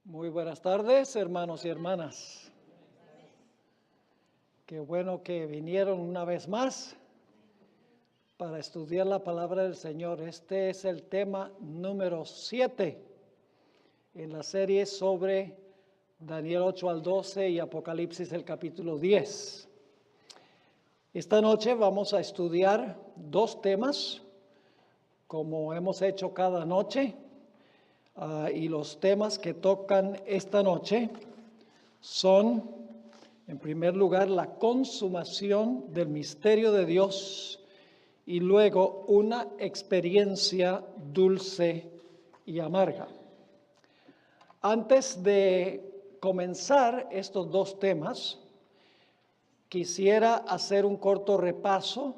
Muy buenas tardes, hermanos y hermanas. Qué bueno que vinieron una vez más para estudiar la palabra del Señor. Este es el tema número 7 en la serie sobre Daniel 8 al 12 y Apocalipsis el capítulo 10. Esta noche vamos a estudiar dos temas, como hemos hecho cada noche. Y los temas que tocan esta noche son, en primer lugar, la consumación del misterio de Dios y luego una experiencia dulce y amarga. Antes de comenzar estos dos temas, quisiera hacer un corto repaso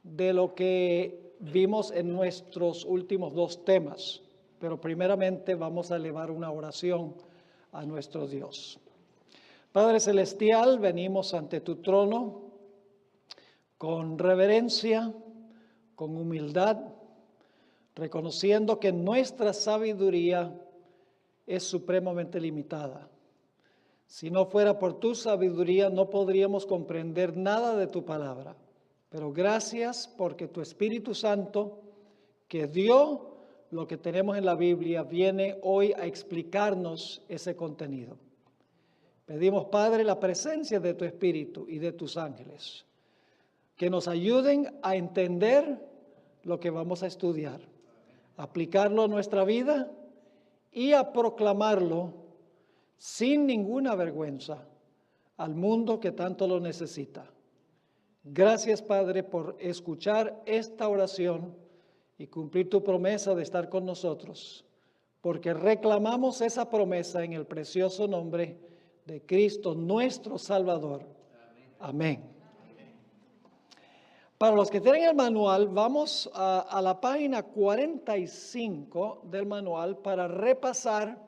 de lo que vimos en nuestros últimos dos temas. Pero primeramente vamos a elevar una oración a nuestro Dios. Padre Celestial, venimos ante tu trono con reverencia, con humildad, reconociendo que nuestra sabiduría es supremamente limitada. Si no fuera por tu sabiduría, no podríamos comprender nada de tu palabra. Pero gracias porque tu Espíritu Santo, que dio lo que tenemos en la Biblia, viene hoy a explicarnos ese contenido. Pedimos, Padre, la presencia de tu Espíritu y de tus ángeles, que nos ayuden a entender lo que vamos a estudiar, aplicarlo a nuestra vida y a proclamarlo sin ninguna vergüenza al mundo que tanto lo necesita. Gracias, Padre, por escuchar esta oración y cumplir tu promesa de estar con nosotros, porque reclamamos esa promesa en el precioso nombre de Cristo, nuestro Salvador. Amén. Para los que tienen el manual, vamos a la página 45 del manual para repasar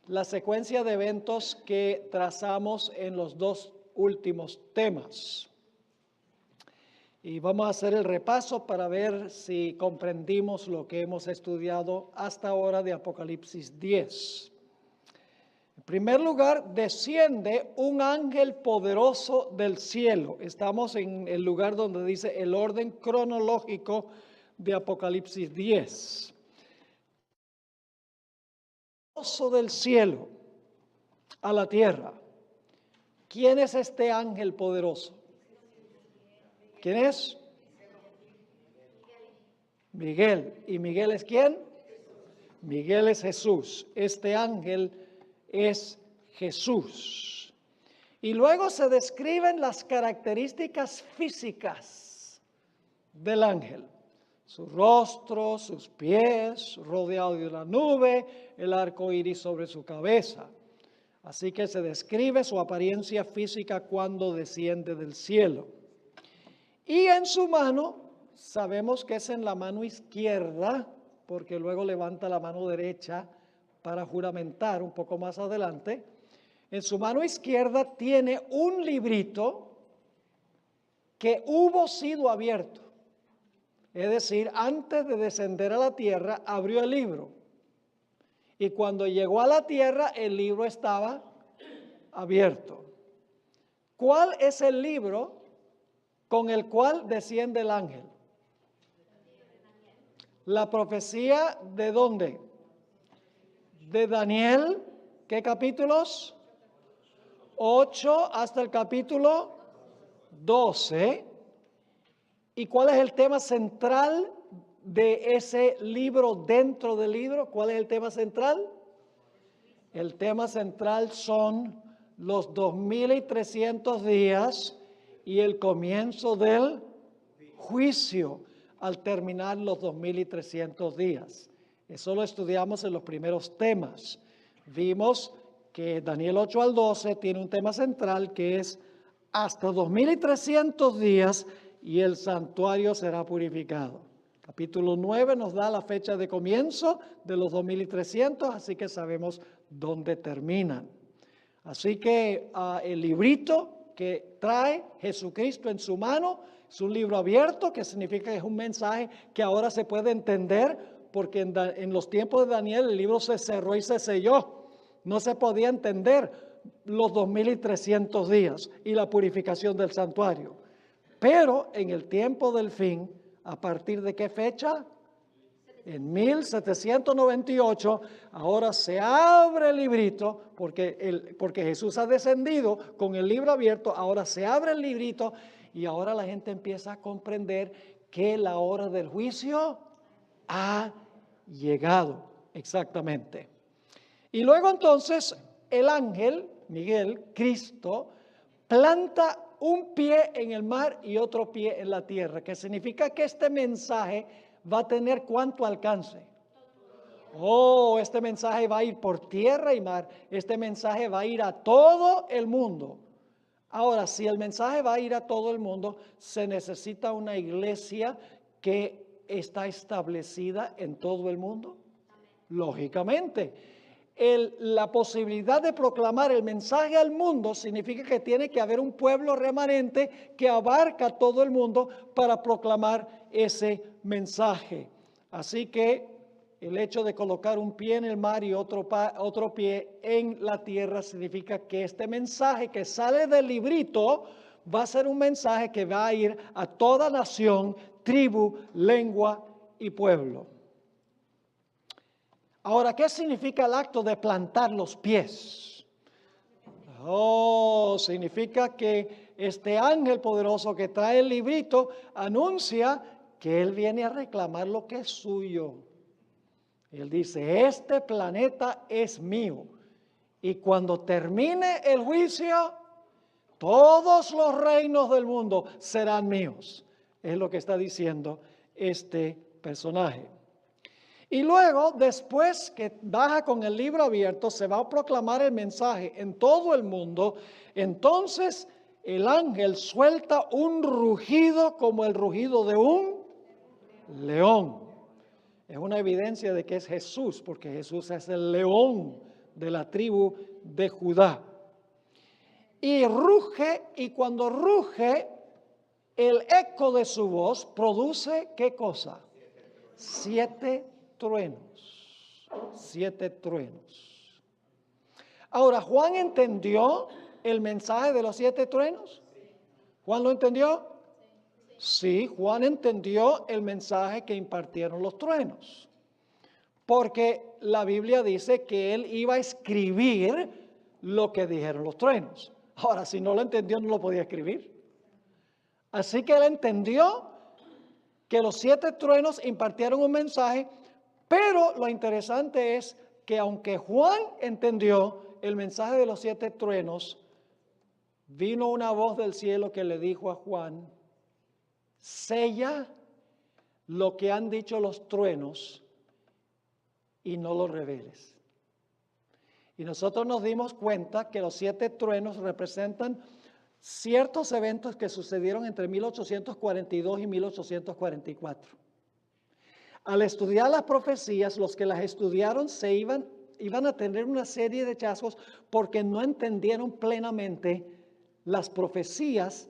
la secuencia de eventos que trazamos en los dos últimos temas. Y vamos a hacer el repaso para ver si comprendimos lo que hemos estudiado hasta ahora de Apocalipsis 10. En primer lugar, desciende un ángel poderoso del cielo. Estamos en el lugar donde dice el orden cronológico de Apocalipsis 10. Poderoso del cielo a la tierra. ¿Quién es este ángel poderoso? ¿Quién es? Miguel. ¿Y Miguel es quién? Miguel es Jesús. Este ángel es Jesús. Y luego se describen las características físicas del ángel. Su rostro, sus pies, rodeado de una nube, el arco iris sobre su cabeza. Así que se describe su apariencia física cuando desciende del cielo. Y en su mano, sabemos que es en la mano izquierda, porque luego levanta la mano derecha para juramentar un poco más adelante. En su mano izquierda tiene un librito que hubo sido abierto. Es decir, antes de descender a la tierra, abrió el libro. Y cuando llegó a la tierra, el libro estaba abierto. ¿Cuál es el libro con el cual desciende el ángel? La profecía ¿de dónde? De Daniel. ¿Qué capítulos? 8 hasta el capítulo 12. ¿Y cuál es el tema central de ese libro dentro del libro? ¿Cuál es el tema central? El tema central son los 2300 días y el comienzo del juicio al terminar los 2300 días. Eso lo estudiamos en los primeros temas. Vimos que Daniel 8 al 12 tiene un tema central que es hasta 2300 días y el santuario será purificado. Capítulo 9 nos da la fecha de comienzo de los 2300, así que sabemos dónde terminan. Así que el librito que trae Jesucristo en su mano es un libro abierto, que significa que es un mensaje que ahora se puede entender, porque en los tiempos de Daniel el libro se cerró y se selló. No se podía entender los 2300 días y la purificación del santuario. Pero en el tiempo del fin, ¿a partir de qué fecha? En 1798, ahora se abre el librito, porque Jesús ha descendido con el libro abierto, ahora se abre el librito y ahora la gente empieza a comprender que la hora del juicio ha llegado exactamente. Y luego entonces el ángel, Miguel, Cristo, planta un pie en el mar y otro pie en la tierra, que significa que este mensaje va a tener ¿cuánto alcance? Oh, este mensaje va a ir por tierra y mar. Este mensaje va a ir a todo el mundo. Ahora, si el mensaje va a ir a todo el mundo, se necesita una iglesia que está establecida en todo el mundo. Lógicamente, la posibilidad de proclamar el mensaje al mundo significa que tiene que haber un pueblo remanente que abarca todo el mundo para proclamar ese mensaje. Así que el hecho de colocar un pie en el mar y otro pie en la tierra significa que este mensaje que sale del librito va a ser un mensaje que va a ir a toda nación, tribu, lengua y pueblo. Ahora, ¿qué significa el acto de plantar los pies? Oh, significa que este ángel poderoso que trae el librito anuncia que él viene a reclamar lo que es suyo. Él dice, este planeta es mío. Y cuando termine el juicio, todos los reinos del mundo serán míos. Es lo que está diciendo este personaje. Y luego, después que baja con el libro abierto, se va a proclamar el mensaje en todo el mundo. Entonces, el ángel suelta un rugido como el rugido de un león. Es una evidencia de que es Jesús, porque Jesús es el león de la tribu de Judá. Y ruge, y cuando ruge, el eco de su voz produce, ¿qué cosa? 7 truenos. 7 truenos. Ahora, ¿Juan entendió el mensaje de los 7 truenos? ¿Juan lo entendió? Sí, Juan entendió el mensaje que impartieron los truenos. Porque la Biblia dice que él iba a escribir lo que dijeron los truenos. Ahora, si no lo entendió, no lo podía escribir. Así que él entendió que los 7 truenos impartieron un mensaje, pero lo interesante es que aunque Juan entendió el mensaje de los 7 truenos, vino una voz del cielo que le dijo a Juan, sella lo que han dicho los truenos y no lo reveles. Y nosotros nos dimos cuenta que los 7 truenos representan ciertos eventos que sucedieron entre 1842 y 1844. Al estudiar las profecías, los que las estudiaron iban a tener una serie de hallazgos porque no entendieron plenamente las profecías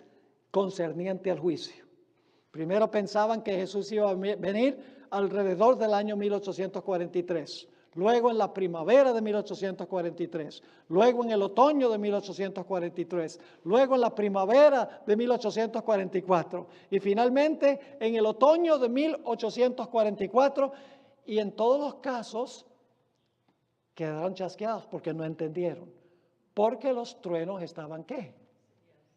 concernientes al juicio. Primero pensaban que Jesús iba a venir alrededor del año 1843. Luego en la primavera de 1843, luego en el otoño de 1843, luego en la primavera de 1844 y finalmente en el otoño de 1844, y en todos los casos quedaron chasqueados porque no entendieron, porque los truenos estaban ¿qué?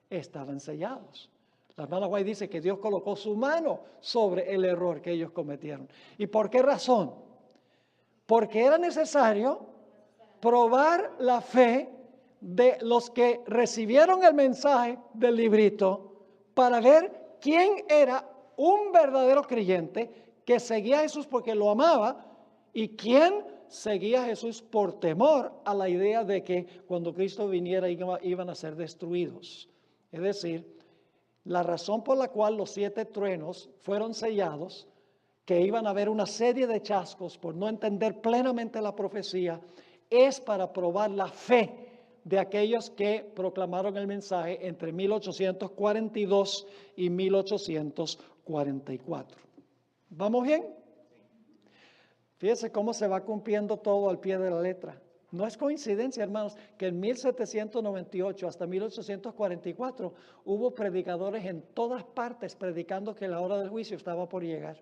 Estaban sellados. La hermana White dice que Dios colocó su mano sobre el error que ellos cometieron. ¿Y por qué razón? Porque era necesario probar la fe de los que recibieron el mensaje del librito para ver quién era un verdadero creyente que seguía a Jesús porque lo amaba y quién seguía a Jesús por temor a la idea de que cuando Cristo viniera iban a ser destruidos. Es decir, la razón por la cual los 7 truenos fueron sellados, que iban a haber una serie de chascos por no entender plenamente la profecía, es para probar la fe de aquellos que proclamaron el mensaje entre 1842 y 1844. ¿Vamos bien? Fíjese cómo se va cumpliendo todo al pie de la letra. No es coincidencia, hermanos, que en 1798 hasta 1844 hubo predicadores en todas partes predicando que la hora del juicio estaba por llegar.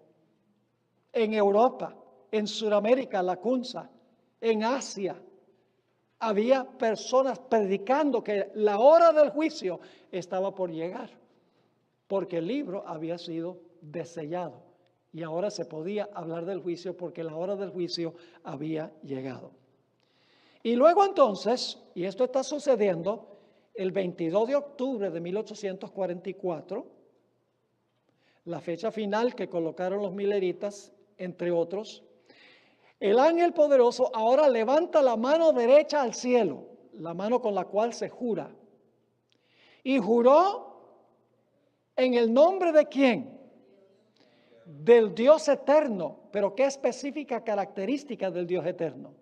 En Europa, en Sudamérica, la Kunza, en Asia, había personas predicando que la hora del juicio estaba por llegar, porque el libro había sido desellado y ahora se podía hablar del juicio porque la hora del juicio había llegado. Y luego entonces, y esto está sucediendo, el 22 de octubre de 1844, la fecha final que colocaron los mileritas, entre otros, el ángel poderoso ahora levanta la mano derecha al cielo, la mano con la cual se jura. Y juró en el nombre de ¿quién? Del Dios eterno. Pero ¿qué específica característica del Dios eterno?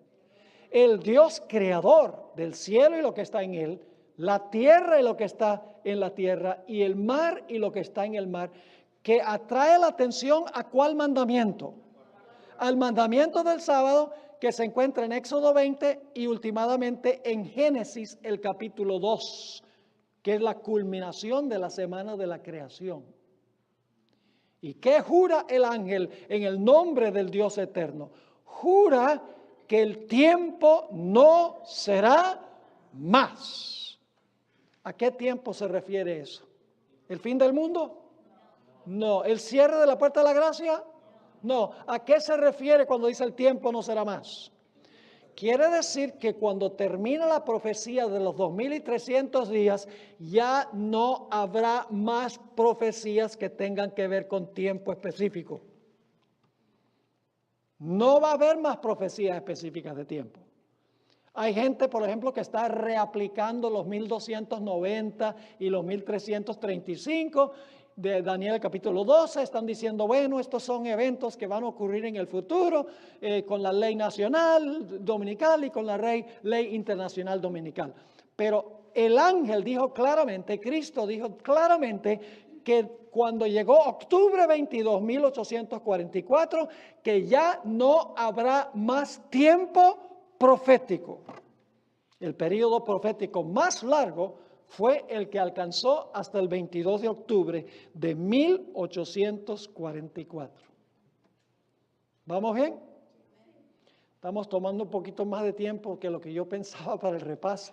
El Dios creador del cielo y lo que está en él, la tierra y lo que está en la tierra, y el mar y lo que está en el mar, que atrae la atención ¿a cuál mandamiento? Al mandamiento del sábado, que se encuentra en Éxodo 20 y últimamente en Génesis el capítulo 2, que es la culminación de la semana de la creación. ¿Y qué jura el ángel en el nombre del Dios eterno? Jura que el tiempo no será más. ¿A qué tiempo se refiere eso? ¿El fin del mundo? No. ¿El cierre de la puerta de la gracia? No. ¿A qué se refiere cuando dice el tiempo no será más? Quiere decir que cuando termina la profecía de los 2300 días, ya no habrá más profecías que tengan que ver con tiempo específico. No va a haber más profecías específicas de tiempo. Hay gente, por ejemplo, que está reaplicando los 1290 y los 1335 de Daniel capítulo 12. Están diciendo, bueno, estos son eventos que van a ocurrir en el futuro con la ley nacional dominical y con la ley internacional dominical. Pero el ángel dijo claramente, Cristo dijo claramente, que cuando llegó octubre 22, 1844, que ya no habrá más tiempo profético. El periodo profético más largo fue el que alcanzó hasta el 22 de octubre de 1844. ¿Vamos bien? Estamos tomando un poquito más de tiempo que lo que yo pensaba para el repaso,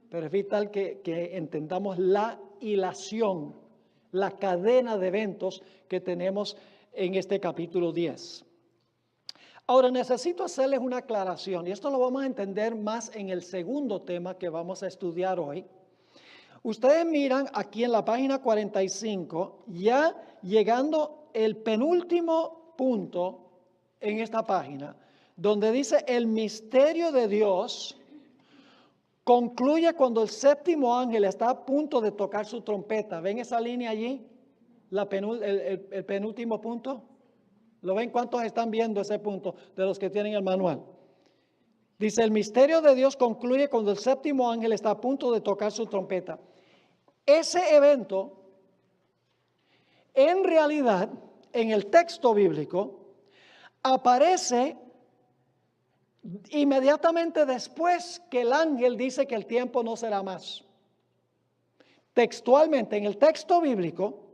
pero es vital que entendamos la hilación, la cadena de eventos que tenemos en este capítulo 10. Ahora necesito hacerles una aclaración y esto lo vamos a entender más en el segundo tema que vamos a estudiar hoy. Ustedes miran aquí en la página 45, ya llegando el penúltimo punto en esta página, donde dice el misterio de Dios concluye cuando el séptimo ángel está a punto de tocar su trompeta. ¿Ven esa línea allí? El penúltimo punto. ¿Lo ven? ¿Cuántos están viendo ese punto de los que tienen el manual? Dice, el misterio de Dios concluye cuando el séptimo ángel está a punto de tocar su trompeta. Ese evento, en realidad, en el texto bíblico, aparece inmediatamente después que el ángel dice que el tiempo no será más. Textualmente, en el texto bíblico,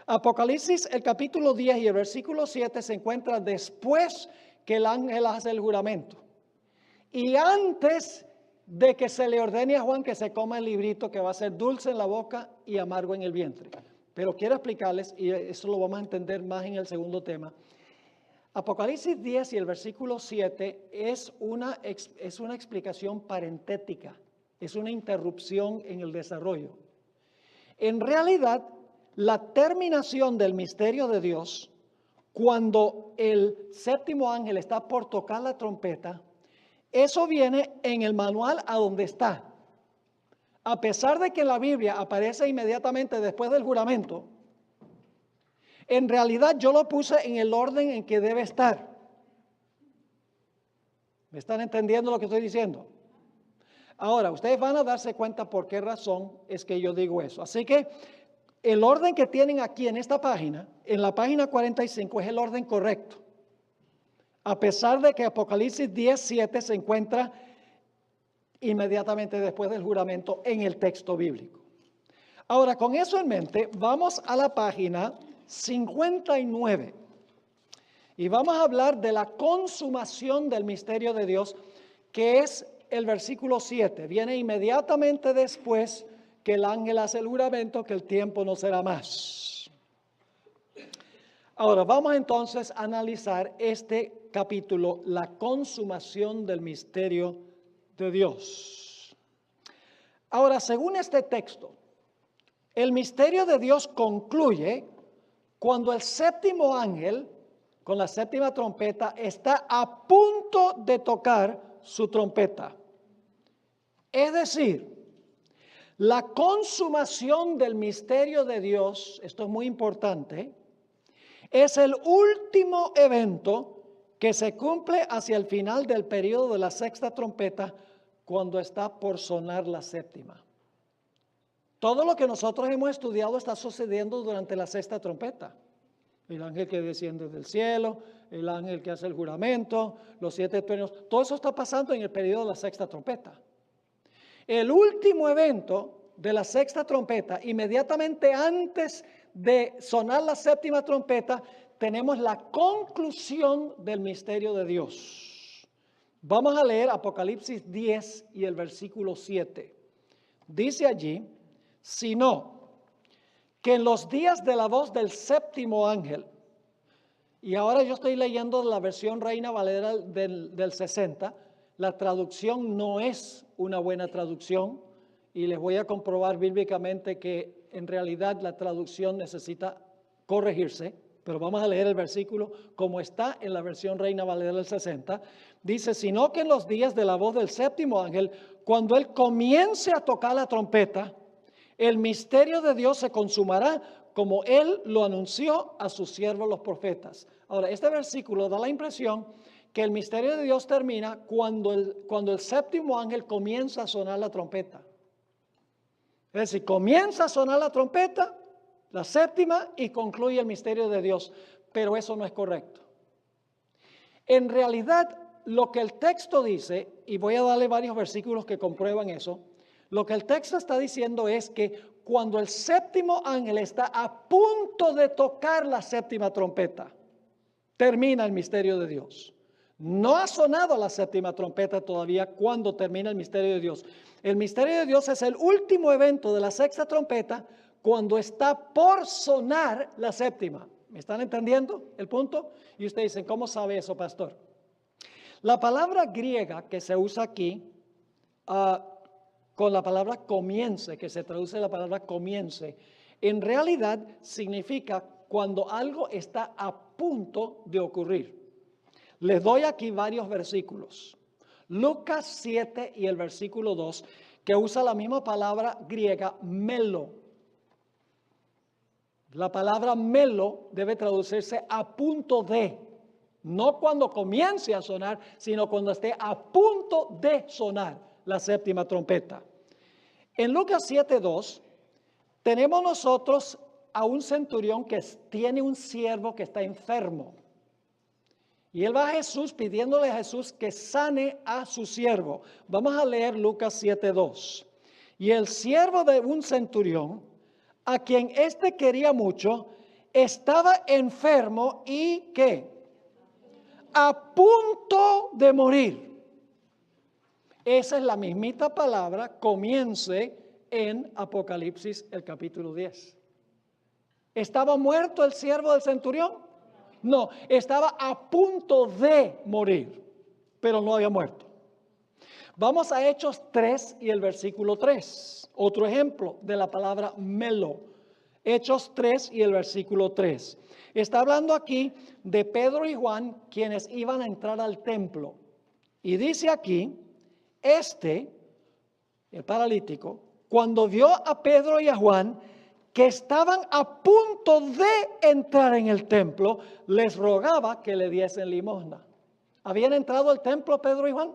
Apocalipsis, el capítulo 10 y el versículo 7 se encuentra después que el ángel hace el juramento. Y antes de que se le ordene a Juan que se coma el librito que va a ser dulce en la boca y amargo en el vientre. Pero quiero explicarles, y eso lo vamos a entender más en el segundo tema. Apocalipsis 10 y el versículo 7 es una explicación parentética, es una interrupción en el desarrollo. En realidad, la terminación del misterio de Dios, cuando el séptimo ángel está por tocar la trompeta, eso viene en el manual a donde está. A pesar de que en la Biblia aparece inmediatamente después del juramento, en realidad yo lo puse en el orden en que debe estar. ¿Me están entendiendo lo que estoy diciendo? Ahora, ustedes van a darse cuenta por qué razón es que yo digo eso. Así que el orden que tienen aquí en esta página, en la página 45, es el orden correcto. A pesar de que Apocalipsis 10:7 se encuentra inmediatamente después del juramento en el texto bíblico. Ahora, con eso en mente, vamos a la página 59 y vamos a hablar de la consumación del misterio de Dios, que es el versículo 7. Viene inmediatamente después que el ángel hace el juramento que el tiempo no será más. Ahora, vamos entonces a analizar este capítulo, la consumación del misterio de Dios. Ahora, según este texto, el misterio de Dios concluye cuando el séptimo ángel, con la séptima trompeta, está a punto de tocar su trompeta. Es decir, la consumación del misterio de Dios, esto es muy importante, es el último evento que se cumple hacia el final del periodo de la sexta trompeta, cuando está por sonar la séptima. Todo lo que nosotros hemos estudiado está sucediendo durante la sexta trompeta. El ángel que desciende del cielo, el ángel que hace el juramento, los 7 truenos, todo eso está pasando en el periodo de la sexta trompeta. El último evento de la sexta trompeta, inmediatamente antes de sonar la séptima trompeta, tenemos la conclusión del misterio de Dios. Vamos a leer Apocalipsis 10 y el versículo 7. Dice allí: sino que en los días de la voz del séptimo ángel, y ahora yo estoy leyendo la versión Reina Valera del 60, la traducción no es una buena traducción, y les voy a comprobar bíblicamente que en realidad la traducción necesita corregirse, pero vamos a leer el versículo como está en la versión Reina Valera del 60. Dice: sino que en los días de la voz del séptimo ángel, cuando él comience a tocar la trompeta, el misterio de Dios se consumará como él lo anunció a sus siervos los profetas. Ahora, este versículo da la impresión que el misterio de Dios termina cuando el séptimo ángel comienza a sonar la trompeta. Es decir, comienza a sonar la trompeta, la séptima, y concluye el misterio de Dios. Pero eso no es correcto. En realidad, lo que el texto dice, y voy a darle varios versículos que comprueban eso, lo que el texto está diciendo es que cuando el séptimo ángel está a punto de tocar la séptima trompeta, termina el misterio de Dios. No ha sonado la séptima trompeta todavía cuando termina el misterio de Dios. El misterio de Dios es el último evento de la sexta trompeta cuando está por sonar la séptima. ¿Me están entendiendo el punto? Y ustedes dicen: ¿cómo sabe eso, pastor? La palabra griega que se usa aquí, con la palabra comience, que se traduce la palabra comience, en realidad significa cuando algo está a punto de ocurrir. Les doy aquí varios versículos. Lucas 7 y el versículo 2, que usa la misma palabra griega melo. La palabra melo debe traducirse a punto de, no cuando comience a sonar, sino cuando esté a punto de sonar la séptima trompeta. En Lucas 7:2 tenemos nosotros a un centurión que tiene un siervo que está enfermo. Y él va a Jesús pidiéndole a Jesús que sane a su siervo. Vamos a leer Lucas 7:2. Y el siervo de un centurión, a quien éste quería mucho, estaba enfermo y ¿qué? A punto de morir. Esa es la mismita palabra, comience, en Apocalipsis el capítulo 10. ¿Estaba muerto el siervo del centurión? No, estaba a punto de morir, pero no había muerto. Vamos a Hechos 3 y el versículo 3. Otro ejemplo de la palabra melo. Hechos 3 y el versículo 3. Está hablando aquí de Pedro y Juan, quienes iban a entrar al templo. Y dice aquí: el paralítico, cuando vio a Pedro y a Juan, que estaban a punto de entrar en el templo, les rogaba que le diesen limosna. ¿Habían entrado al templo Pedro y Juan?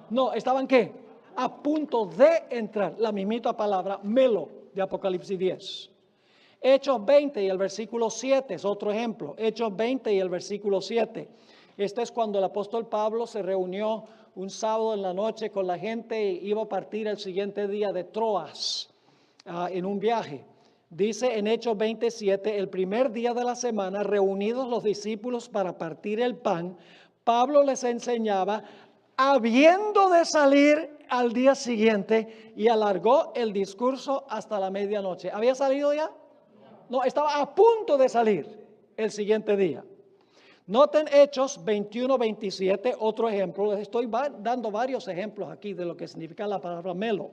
No, ¿estaban qué? A punto de entrar. La mismita palabra, melo, de Apocalipsis 10. Hechos 20 y el versículo 7 es otro ejemplo. Hechos 20 y el versículo 7. Este es cuando el apóstol Pablo se reunió un sábado en la noche con la gente y iba a partir el siguiente día de Troas en un viaje. Dice en Hechos 27, el primer día de la semana, reunidos los discípulos para partir el pan, Pablo les enseñaba, habiendo de salir al día siguiente, y alargó el discurso hasta la medianoche. ¿Había salido ya? No, estaba a punto de salir el siguiente día. Noten Hechos 21-27, otro ejemplo. Les estoy dando varios ejemplos aquí de lo que significa la palabra melo.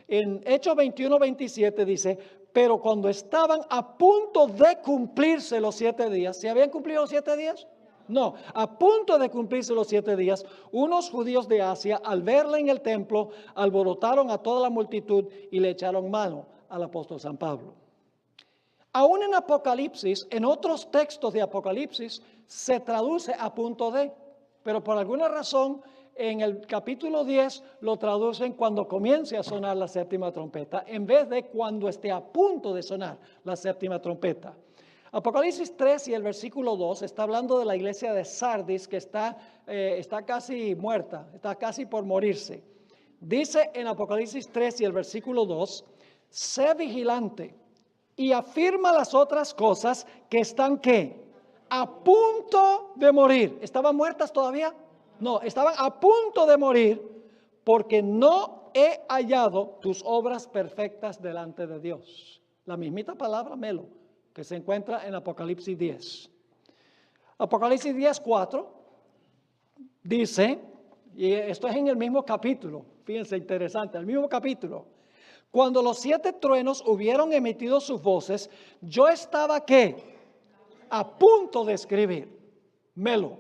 En Hechos 21-27 dice, pero cuando estaban a punto de cumplirse los 7 días, ¿se habían cumplido los 7 días? No, a punto de cumplirse los 7 días, unos judíos de Asia, al verla en el templo, alborotaron a toda la multitud y le echaron mano al apóstol San Pablo. Aún en Apocalipsis, en otros textos de Apocalipsis, se traduce a punto de, pero por alguna razón en el capítulo 10 lo traducen cuando comience a sonar la séptima trompeta, en vez de cuando esté a punto de sonar la séptima trompeta. Apocalipsis 3 y el versículo 2 está hablando de la iglesia de Sardis que está casi muerta, está casi por morirse. Dice en Apocalipsis 3 y el versículo 2, sé vigilante y afirma las otras cosas que están ¿qué? A punto de morir. ¿Estaban muertas todavía? No, estaban a punto de morir porque no he hallado tus obras perfectas delante de Dios. La mismita palabra melo que se encuentra en Apocalipsis 10. Apocalipsis 10:4 dice, y esto es en el mismo capítulo, fíjense interesante, el mismo capítulo. Cuando los 7 truenos hubieron emitido sus voces, yo estaba ¿qué? A punto de escribir. Melo.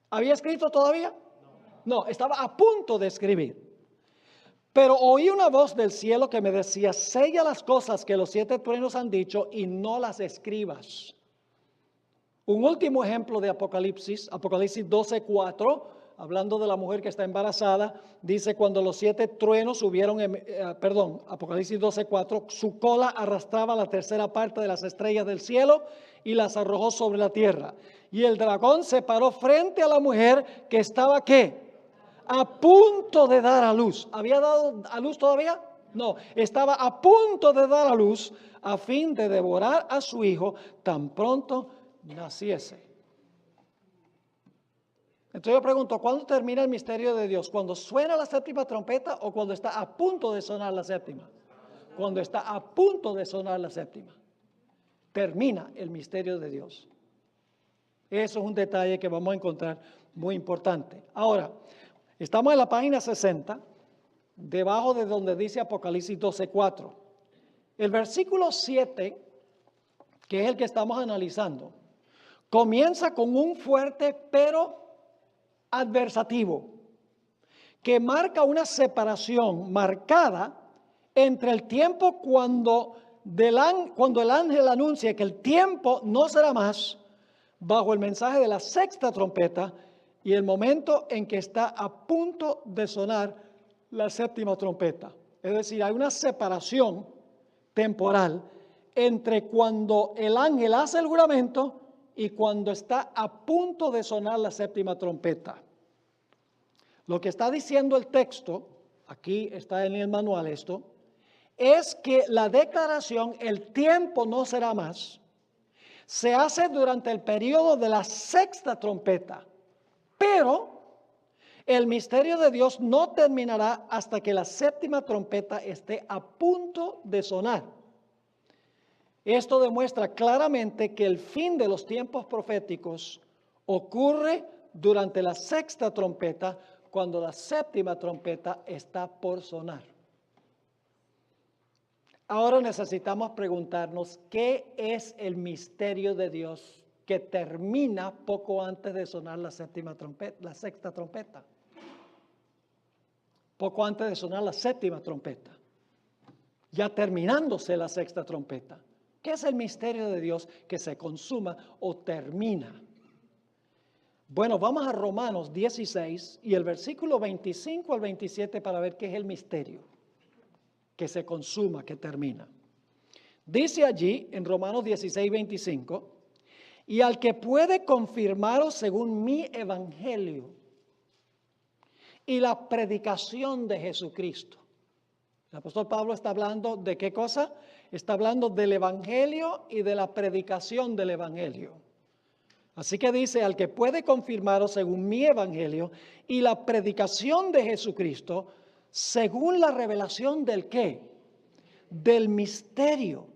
¿Había escrito todavía? No, estaba a punto de escribir. Pero oí una voz del cielo que me decía, sella las cosas que los 7 truenos han dicho y no las escribas. Un último ejemplo de Apocalipsis, Apocalipsis 12:4, hablando de la mujer que está embarazada, dice cuando los 7 truenos Apocalipsis 12:4, su cola arrastraba la tercera parte de las estrellas del cielo y las arrojó sobre la tierra. Y el dragón se paró frente a la mujer que estaba ¿qué? A punto de dar a luz. ¿Había dado a luz todavía? No, estaba a punto de dar a luz a fin de devorar a su hijo tan pronto naciese. Entonces yo pregunto, ¿cuándo termina el misterio de Dios? ¿Cuando suena la séptima trompeta o cuando está a punto de sonar la séptima? Cuando está a punto de sonar la séptima. Termina el misterio de Dios. Eso es un detalle que vamos a encontrar muy importante. Ahora, estamos en la página 60, debajo de donde dice Apocalipsis 12:4. El versículo 7, que es el que estamos analizando, comienza con un fuerte pero adversativo, que marca una separación marcada entre el tiempo cuando el ángel anuncia que el tiempo no será más, bajo el mensaje de la sexta trompeta, y el momento en que está a punto de sonar la séptima trompeta. Es decir, hay una separación temporal entre cuando el ángel hace el juramento y cuando está a punto de sonar la séptima trompeta. Lo que está diciendo el texto, aquí está en el manual esto, es que la declaración, el tiempo no será más, se hace durante el periodo de la sexta trompeta, pero el misterio de Dios no terminará hasta que la séptima trompeta esté a punto de sonar. Esto demuestra claramente que el fin de los tiempos proféticos ocurre durante la sexta trompeta, cuando la séptima trompeta está por sonar. Ahora necesitamos preguntarnos, ¿qué es el misterio de Dios que termina poco antes de sonar la séptima trompeta, la sexta trompeta? Poco antes de sonar la séptima trompeta, ya terminándose la sexta trompeta. ¿Qué es el misterio de Dios que se consuma o termina? Bueno, vamos a Romanos 16 y el versículo 25 al 27 para ver qué es el misterio que se consuma, que termina. Dice allí en Romanos 16, 25, y al que puede confirmaros según mi evangelio. y la predicación de Jesucristo. El apóstol Pablo está hablando de ¿qué cosa? Está hablando del evangelio y de la predicación del evangelio. Así que dice, al que puede confirmaros según mi evangelio y la predicación de Jesucristo, según la revelación del ¿qué? Del misterio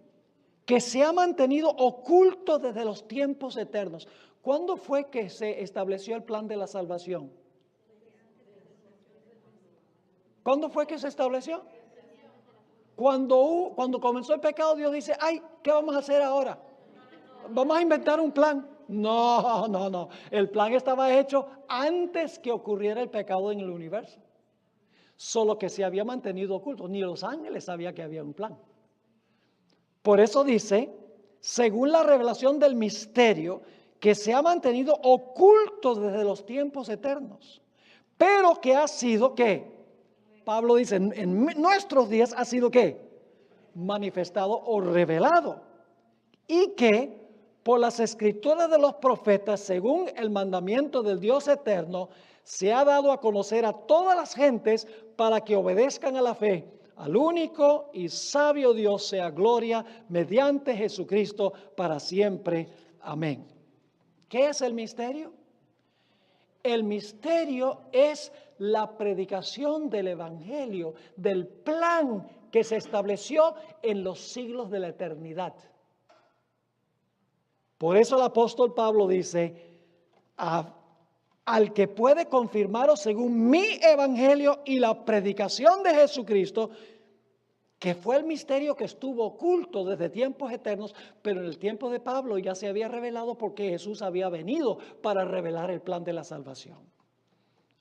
que se ha mantenido oculto desde los tiempos eternos. ¿Cuándo fue que se estableció el plan de la salvación? ¿Cuándo fue que se estableció? Cuando comenzó el pecado, Dios dice, ay, ¿qué vamos a hacer ahora? Vamos a inventar un plan. No. El plan estaba hecho antes que ocurriera el pecado en el universo. Solo que se había mantenido oculto. Ni los ángeles sabían que había un plan. Por eso dice, según la revelación del misterio, que se ha mantenido oculto desde los tiempos eternos. Pero que ha sido, ¿qué? Pablo dice, en nuestros días ha sido, ¿qué? Manifestado o revelado. Y que por las escrituras de los profetas, según el mandamiento del Dios eterno, se ha dado a conocer a todas las gentes para que obedezcan a la fe. Al único y sabio Dios sea gloria mediante Jesucristo para siempre. Amén. ¿Qué es el misterio? El misterio es la predicación del evangelio, del plan que se estableció en los siglos de la eternidad. Por eso el apóstol Pablo dice, al que puede confirmaros según mi evangelio y la predicación de Jesucristo, que fue el misterio que estuvo oculto desde tiempos eternos, pero en el tiempo de Pablo ya se había revelado porque Jesús había venido para revelar el plan de la salvación.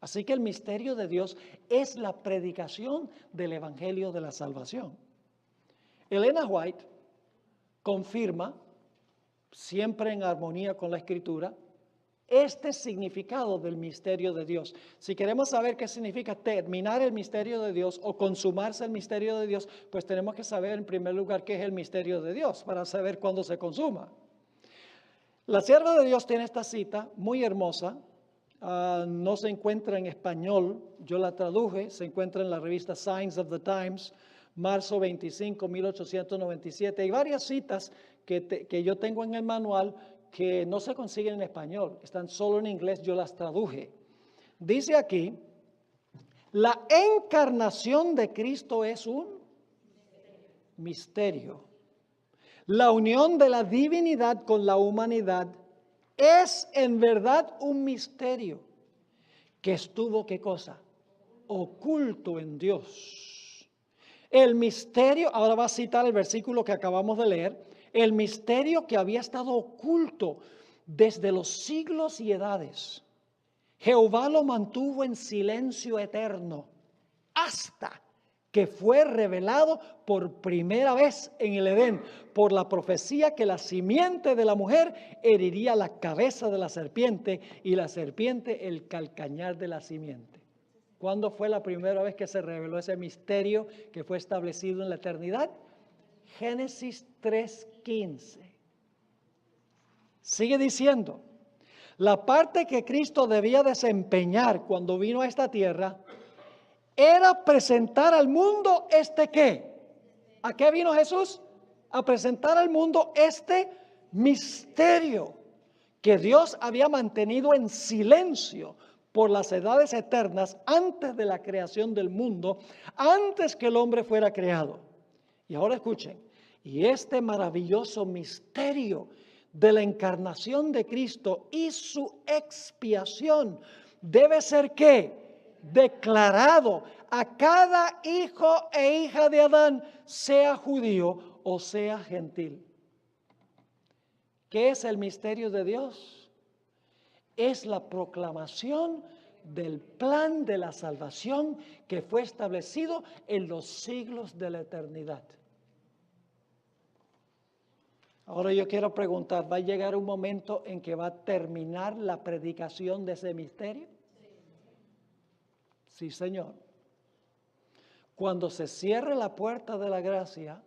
Así que el misterio de Dios es la predicación del evangelio de la salvación. Elena White confirma, siempre en armonía con la Escritura, este significado del misterio de Dios. Si queremos saber qué significa terminar el misterio de Dios o consumarse el misterio de Dios, pues tenemos que saber en primer lugar qué es el misterio de Dios para saber cuándo se consuma. La sierva de Dios tiene esta cita muy hermosa. No se encuentra en español, yo la traduje, se encuentra en la revista Signs of the Times, marzo 25, 1897. Hay varias citas que yo tengo en el manual que no se consiguen en español, están solo en inglés, yo las traduje. Dice aquí, la encarnación de Cristo es un misterio. La unión de la divinidad con la humanidad es en verdad un misterio que estuvo, ¿qué cosa? Oculto en Dios. El misterio, ahora va a citar el versículo que acabamos de leer, el misterio que había estado oculto desde los siglos y edades. Jehová lo mantuvo en silencio eterno hasta que fue revelado por primera vez en el Edén por la profecía que la simiente de la mujer heriría la cabeza de la serpiente y la serpiente el calcañar de la simiente. ¿Cuándo fue la primera vez que se reveló ese misterio que fue establecido en la eternidad? Génesis 3:15. Sigue diciendo, la parte que Cristo debía desempeñar cuando vino a esta tierra era presentar al mundo ¿qué? ¿A qué vino Jesús? A presentar al mundo este misterio que Dios había mantenido en silencio por las edades eternas antes de la creación del mundo, antes que el hombre fuera creado. Y ahora escuchen, y este maravilloso misterio de la encarnación de Cristo y su expiación debe ser ¿qué? Declarado a cada hijo e hija de Adán, sea judío o sea gentil. ¿Qué es el misterio de Dios? Es la proclamación del plan de la salvación que fue establecido en los siglos de la eternidad. Ahora yo quiero preguntar, ¿va a llegar un momento en que va a terminar la predicación de ese misterio? Sí, Señor. Cuando se cierre la puerta de la gracia,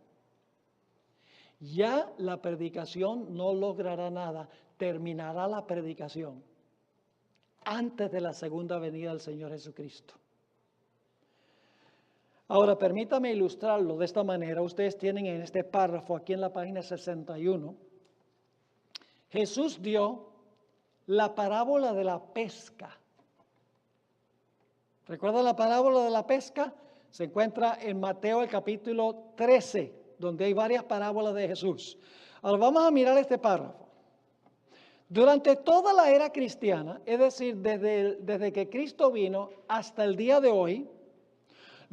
ya la predicación no logrará nada, terminará la predicación antes de la segunda venida del Señor Jesucristo. Ahora, permítame ilustrarlo de esta manera. Ustedes tienen en este párrafo, aquí en la página 61, Jesús dio la parábola de la pesca. ¿Recuerdan la parábola de la pesca? Se encuentra en Mateo el capítulo 13, donde hay varias parábolas de Jesús. Ahora vamos a mirar este párrafo. Durante toda la era cristiana, es decir, desde que Cristo vino hasta el día de hoy,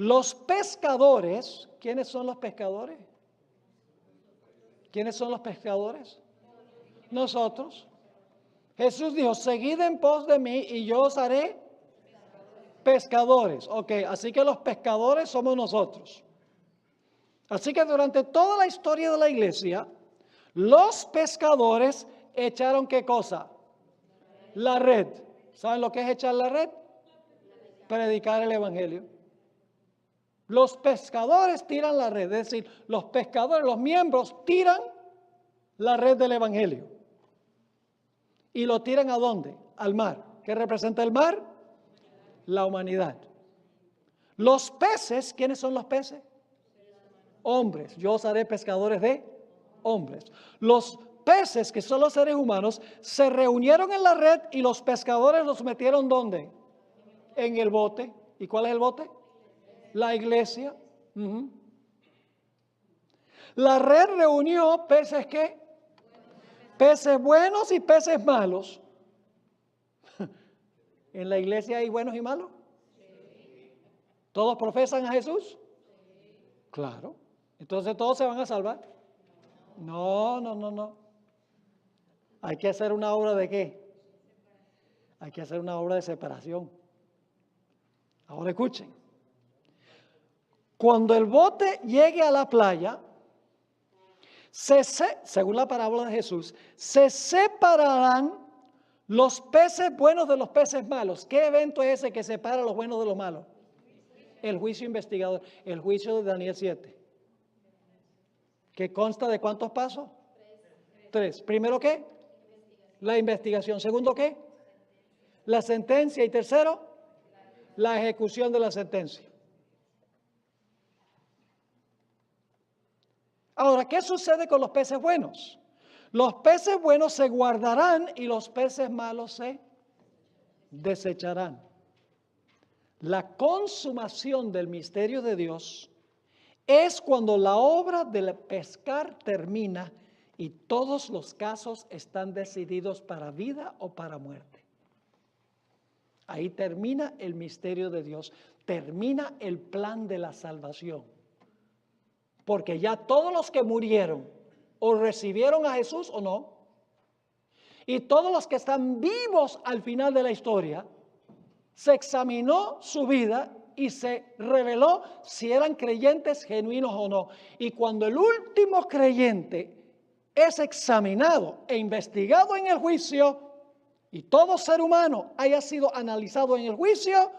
los pescadores, ¿quiénes son los pescadores? ¿Quiénes son los pescadores? Nosotros. Jesús dijo, seguid en pos de mí y yo os haré pescadores. Ok, así que los pescadores somos nosotros. Así que durante toda la historia de la iglesia, los pescadores echaron ¿qué cosa? La red. ¿Saben lo que es echar la red? Predicar el evangelio. Los pescadores tiran la red, es decir, los pescadores, los miembros tiran la red del evangelio. ¿Y lo tiran a dónde? Al mar. ¿Qué representa el mar? La humanidad. Los peces, ¿quiénes son los peces? Hombres. Yo os haré pescadores de hombres. Los peces, que son los seres humanos, se reunieron en la red y los pescadores los metieron ¿dónde? En el bote. ¿Y cuál es el bote? La iglesia. La red reunió peces ¿qué? Peces buenos y peces malos. ¿En la iglesia hay buenos y malos? ¿Todos profesan a Jesús? Claro. Entonces todos se van a salvar. No. Hay que hacer una obra de ¿qué? Hay que hacer una obra de separación. Ahora escuchen. Cuando el bote llegue a la playa, según la parábola de Jesús, se separarán los peces buenos de los peces malos. ¿Qué evento es ese que separa los buenos de los malos? El juicio investigador, el juicio de Daniel 7. ¿Que consta de cuántos pasos? 3. Primero, ¿qué? La investigación. Segundo, ¿qué? La sentencia. Y tercero, la ejecución de la sentencia. Ahora, ¿qué sucede con los peces buenos? Los peces buenos se guardarán y los peces malos se desecharán. La consumación del misterio de Dios es cuando la obra del pescar termina y todos los casos están decididos para vida o para muerte. Ahí termina el misterio de Dios, termina el plan de la salvación. Porque ya todos los que murieron o recibieron a Jesús o no, y todos los que están vivos al final de la historia, se examinó su vida y se reveló si eran creyentes genuinos o no. Y cuando el último creyente es examinado e investigado en el juicio, y todo ser humano haya sido analizado en el juicio,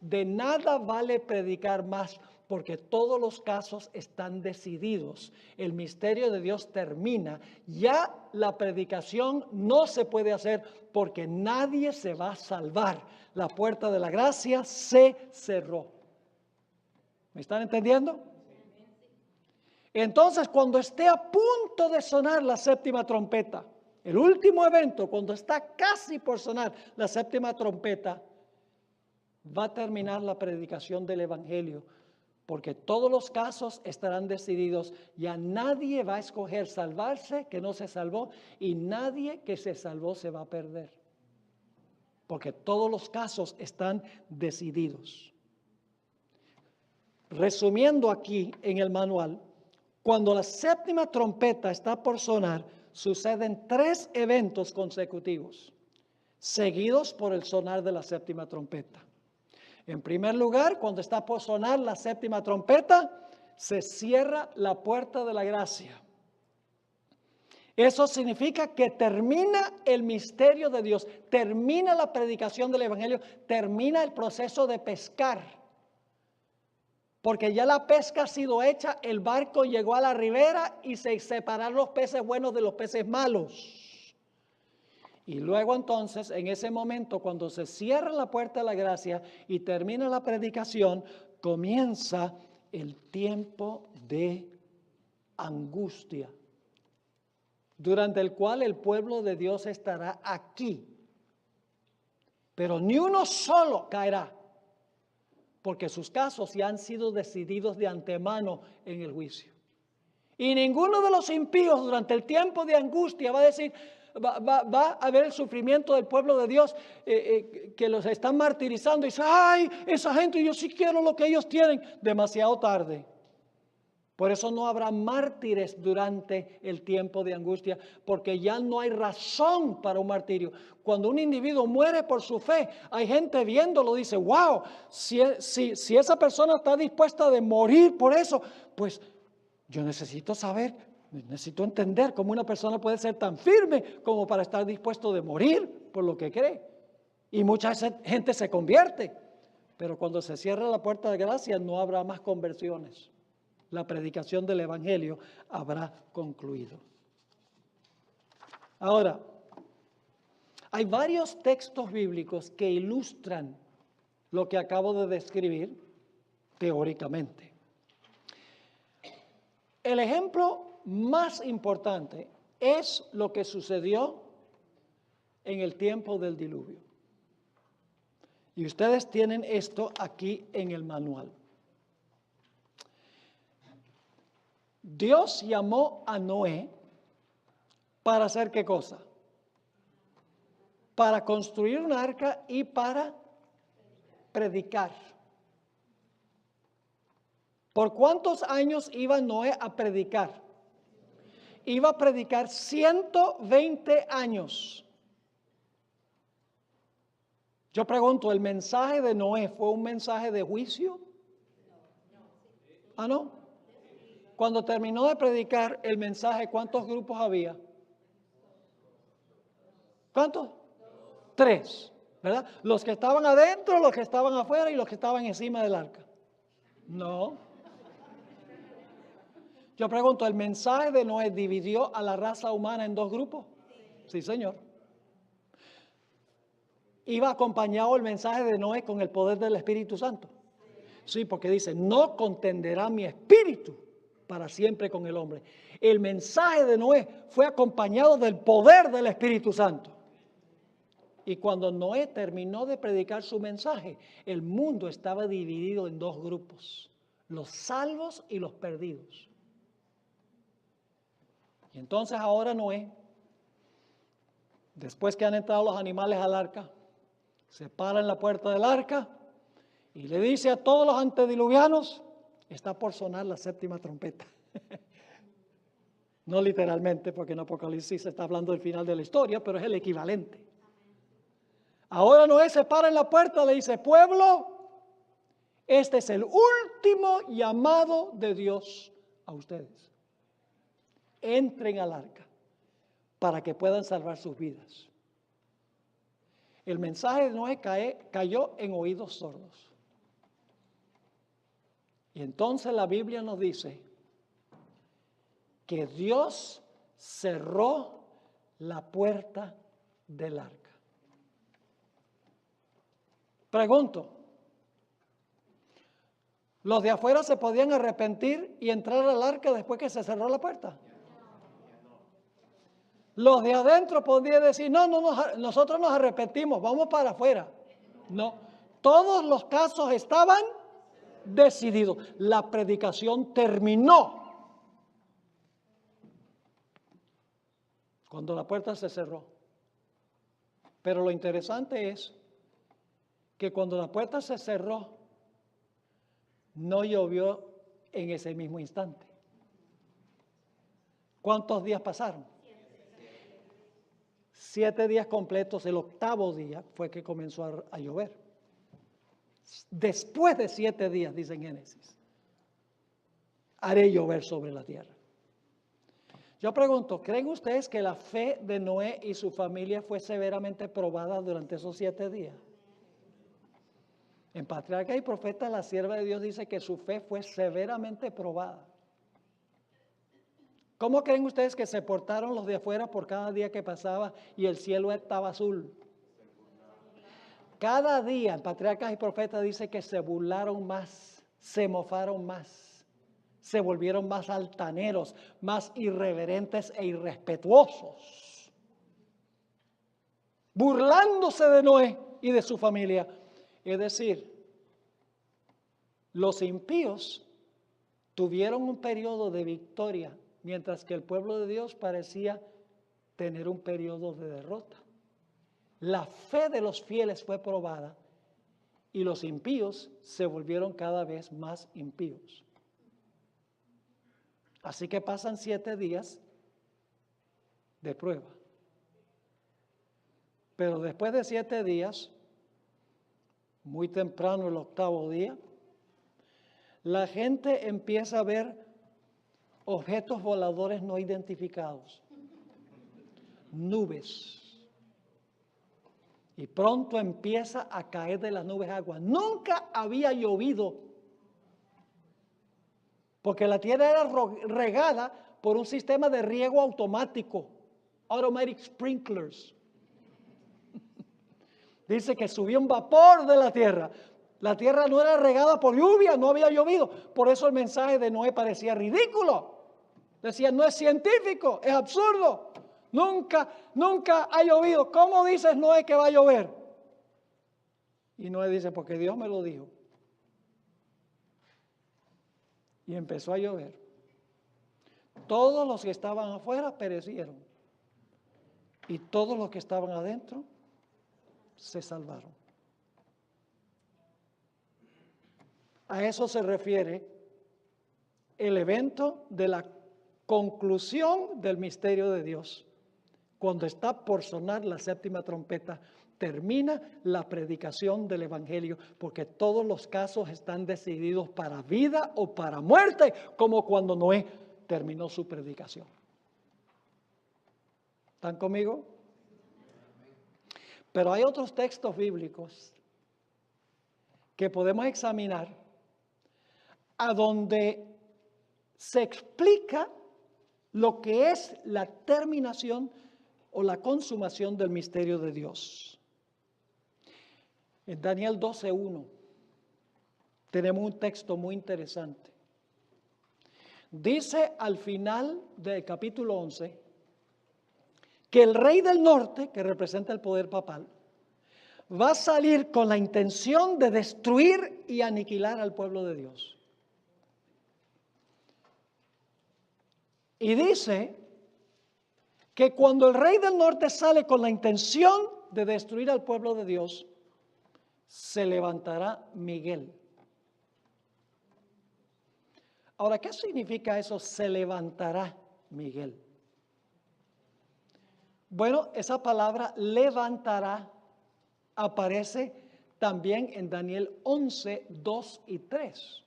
de nada vale predicar más, porque todos los casos están decididos. El misterio de Dios termina. Ya la predicación no se puede hacer porque nadie se va a salvar. La puerta de la gracia se cerró. ¿Me están entendiendo? Entonces, cuando esté a punto de sonar la séptima trompeta, el último evento, cuando está casi por sonar la séptima trompeta, va a terminar la predicación del evangelio. Porque todos los casos estarán decididos. Ya nadie va a escoger salvarse que no se salvó. Y nadie que se salvó se va a perder. Porque todos los casos están decididos. Resumiendo aquí en el manual, cuando la séptima trompeta está por sonar, suceden 3 eventos consecutivos, seguidos por el sonar de la séptima trompeta. En primer lugar, cuando está por sonar la séptima trompeta, se cierra la puerta de la gracia. Eso significa que termina el misterio de Dios, termina la predicación del evangelio, termina el proceso de pescar. Porque ya la pesca ha sido hecha, el barco llegó a la ribera y se separaron los peces buenos de los peces malos. Y luego entonces, en ese momento, cuando se cierra la puerta de la gracia y termina la predicación, comienza el tiempo de angustia, durante el cual el pueblo de Dios estará aquí. Pero ni uno solo caerá, porque sus casos ya han sido decididos de antemano en el juicio. Y ninguno de los impíos durante el tiempo de angustia va a decir, va a haber el sufrimiento del pueblo de Dios que los están martirizando y dice, ay, esa gente, yo sí quiero lo que ellos tienen. Demasiado tarde. Por eso no habrá mártires durante el tiempo de angustia, porque ya no hay razón para un martirio. Cuando un individuo muere por su fe, hay gente viéndolo, dice, wow, si esa persona está dispuesta de morir por eso, pues yo necesito saber, necesito entender cómo una persona puede ser tan firme como para estar dispuesto de morir por lo que cree. Y mucha gente se convierte, pero cuando se cierra la puerta de gracia no habrá más conversiones. La predicación del evangelio habrá concluido. Ahora, hay varios textos bíblicos que ilustran lo que acabo de describir teóricamente. El ejemplo más importante es lo que sucedió en el tiempo del diluvio. Y ustedes tienen esto aquí en el manual. Dios llamó a Noé para hacer ¿qué cosa? Para construir un arca y para predicar. ¿Por cuántos años iba Noé a predicar? Iba a predicar 120 años. Yo pregunto, ¿el mensaje de Noé fue un mensaje de juicio? ¿Ah, no? Cuando terminó de predicar el mensaje, ¿cuántos grupos había? ¿Cuántos? 3, ¿verdad? Los que estaban adentro, los que estaban afuera y los que estaban encima del arca. No. Yo pregunto, ¿el mensaje de Noé dividió a la raza humana en 2 grupos? Sí, señor. ¿Iba acompañado el mensaje de Noé con el poder del Espíritu Santo? Sí, porque dice, no contenderá mi espíritu para siempre con el hombre. El mensaje de Noé fue acompañado del poder del Espíritu Santo. Y cuando Noé terminó de predicar su mensaje, el mundo estaba dividido en 2 grupos, los salvos y los perdidos. Y entonces ahora Noé, después que han entrado los animales al arca, se para en la puerta del arca y le dice a todos los antediluvianos, está por sonar la 7ª trompeta. No literalmente, porque en Apocalipsis se está hablando del final de la historia, pero es el equivalente. Ahora Noé se para en la puerta y le dice, pueblo, este es el último llamado de Dios a ustedes. Entren al arca para que puedan salvar sus vidas. El mensaje de Noé cayó en oídos sordos. Y entonces la Biblia nos dice que Dios cerró la puerta del arca. Pregunto, ¿los de afuera se podían arrepentir y entrar al arca después que se cerró la puerta? Los de adentro podían decir, no, nosotros nos arrepentimos, vamos para afuera. No, todos los casos estaban decididos. La predicación terminó cuando la puerta se cerró. Pero lo interesante es que cuando la puerta se cerró, no llovió en ese mismo instante. ¿Cuántos días pasaron? 7 días completos. El 8º día fue que comenzó a llover. Después de 7 días, dice en Génesis, haré llover sobre la tierra. Yo pregunto, ¿creen ustedes que la fe de Noé y su familia fue severamente probada durante esos 7 días? En Patriarca y Profeta, la sierva de Dios dice que su fe fue severamente probada. ¿Cómo creen ustedes que se portaron los de afuera por cada día que pasaba y el cielo estaba azul? Cada día, en Patriarcas y Profetas dice que se burlaron más se mofaron más, se volvieron más altaneros, más irreverentes e irrespetuosos, burlándose de Noé y de su familia. Es decir, los impíos tuvieron un periodo de victoria, mientras que el pueblo de Dios parecía tener un periodo de derrota. La fe de los fieles fue probada y los impíos se volvieron cada vez más impíos. Así que pasan 7 días de prueba. Pero después de 7 días, muy temprano el 8º día, la gente empieza a ver objetos voladores no identificados, nubes. Y pronto empieza a caer de las nubes agua. Nunca había llovido, porque la tierra era regada por un sistema de riego automático, automatic sprinklers. Dice que subía un vapor de la tierra. La tierra no era regada por lluvia, no había llovido. Por eso el mensaje de Noé parecía ridículo. Decía, no es científico, es absurdo. Nunca ha llovido. ¿Cómo dices, Noé, que va a llover? Y Noé dice, porque Dios me lo dijo. Y empezó a llover. Todos los que estaban afuera perecieron. Y todos los que estaban adentro se salvaron. A eso se refiere el evento de la conclusión del misterio de Dios. Cuando está por sonar la 7ª trompeta, termina la predicación del Evangelio, porque todos los casos están decididos para vida o para muerte, como cuando Noé terminó su predicación. ¿Están conmigo? Pero hay otros textos bíblicos que podemos examinar a donde se explica lo que es la terminación o la consumación del misterio de Dios. En Daniel 12:1 tenemos un texto muy interesante. Dice al final del capítulo 11 que el rey del norte, que representa el poder papal, va a salir con la intención de destruir y aniquilar al pueblo de Dios. Y dice que cuando el rey del norte sale con la intención de destruir al pueblo de Dios, se levantará Miguel. Ahora, ¿qué significa eso? Se levantará Miguel. Bueno, esa palabra levantará aparece también en Daniel 11, 2 y 3.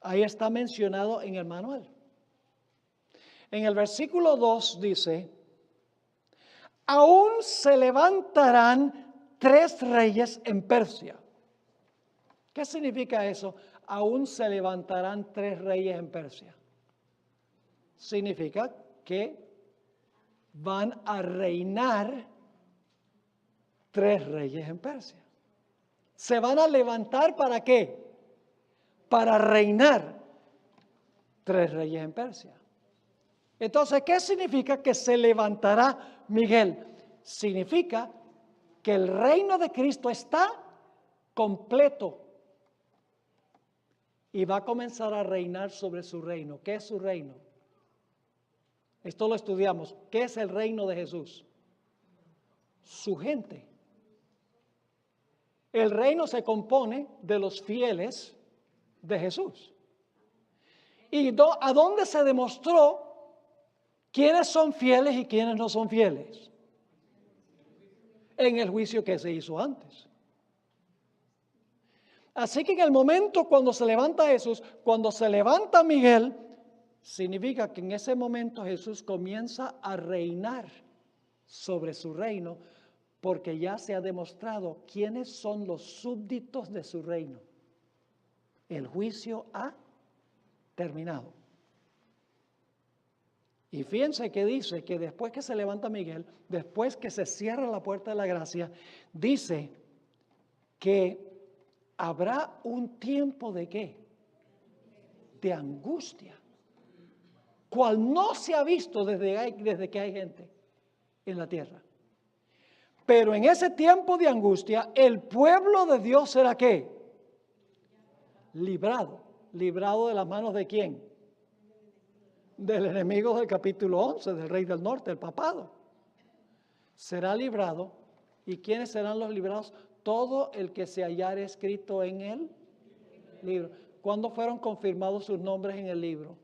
Ahí está mencionado en el manual. En el versículo 2 dice, aún se levantarán 3 reyes en Persia. ¿Qué significa eso? Aún se levantarán 3 reyes en Persia. Significa que van a reinar 3 reyes en Persia. ¿Se van a levantar para qué? Para reinar 3 reyes en Persia. Entonces, ¿qué significa que se levantará Miguel? Significa que el reino de Cristo está completo y va a comenzar a reinar sobre su reino. ¿Qué es su reino? Esto lo estudiamos. ¿Qué es el reino de Jesús? Su gente. El reino se compone de los fieles de Jesús. ¿Y a dónde se demostró quiénes son fieles y quiénes no son fieles? En el juicio que se hizo antes. Así que en el momento cuando se levanta Jesús, cuando se levanta Miguel, significa que en ese momento Jesús comienza a reinar sobre su reino, porque ya se ha demostrado quiénes son los súbditos de su reino. El juicio ha terminado. Y fíjense que dice que después que se levanta Miguel, después que se cierra la puerta de la gracia, dice que habrá un tiempo de ¿qué? De angustia, cual no se ha visto desde que hay gente en la tierra. Pero en ese tiempo de angustia, el pueblo de Dios será ¿qué? Librado. ¿Librado de las manos de quién? Del enemigo del capítulo 11, del rey del norte, el papado. Será librado. ¿Y quiénes serán los librados? Todo el que se hallara escrito en el libro. ¿Cuándo fueron confirmados sus nombres en el libro?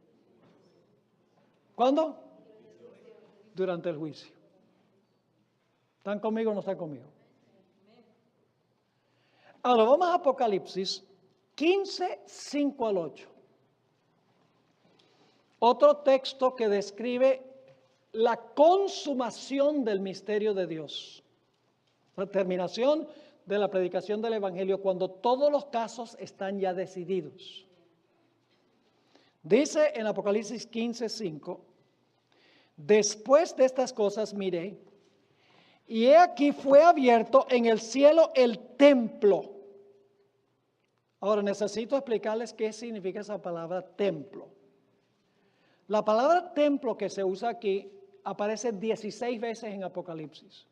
¿Cuándo? Durante el juicio. ¿Están conmigo o no están conmigo? Ahora vamos a Apocalipsis 15, 5 al 8. Otro texto que describe la consumación del misterio de Dios. La terminación de la predicación del Evangelio cuando todos los casos están ya decididos. Dice en Apocalipsis 15, 5, después de estas cosas miré, y he aquí fue abierto en el cielo el templo. Ahora necesito explicarles qué significa esa palabra templo. La palabra templo que se usa aquí aparece 16 veces en Apocalipsis.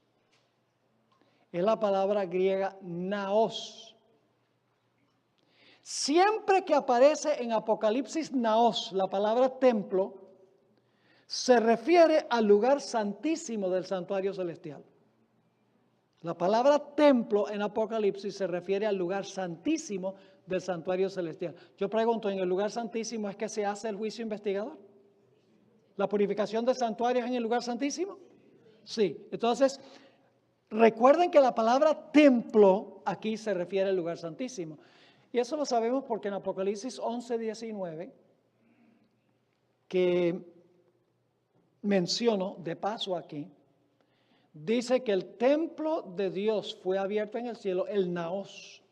Es la palabra griega naos. Siempre que aparece en Apocalipsis naos, la palabra templo, se refiere al lugar santísimo del santuario celestial. La palabra templo en Apocalipsis se refiere al lugar santísimo del santuario celestial. Yo pregunto, ¿en el lugar santísimo es que se hace el juicio investigador? ¿La purificación del santuario es en el lugar santísimo? Sí. Entonces, recuerden que la palabra templo aquí se refiere al lugar santísimo. Y eso lo sabemos porque en Apocalipsis 11, 19, que menciono de paso aquí, dice que el templo de Dios fue abierto en el cielo, el naos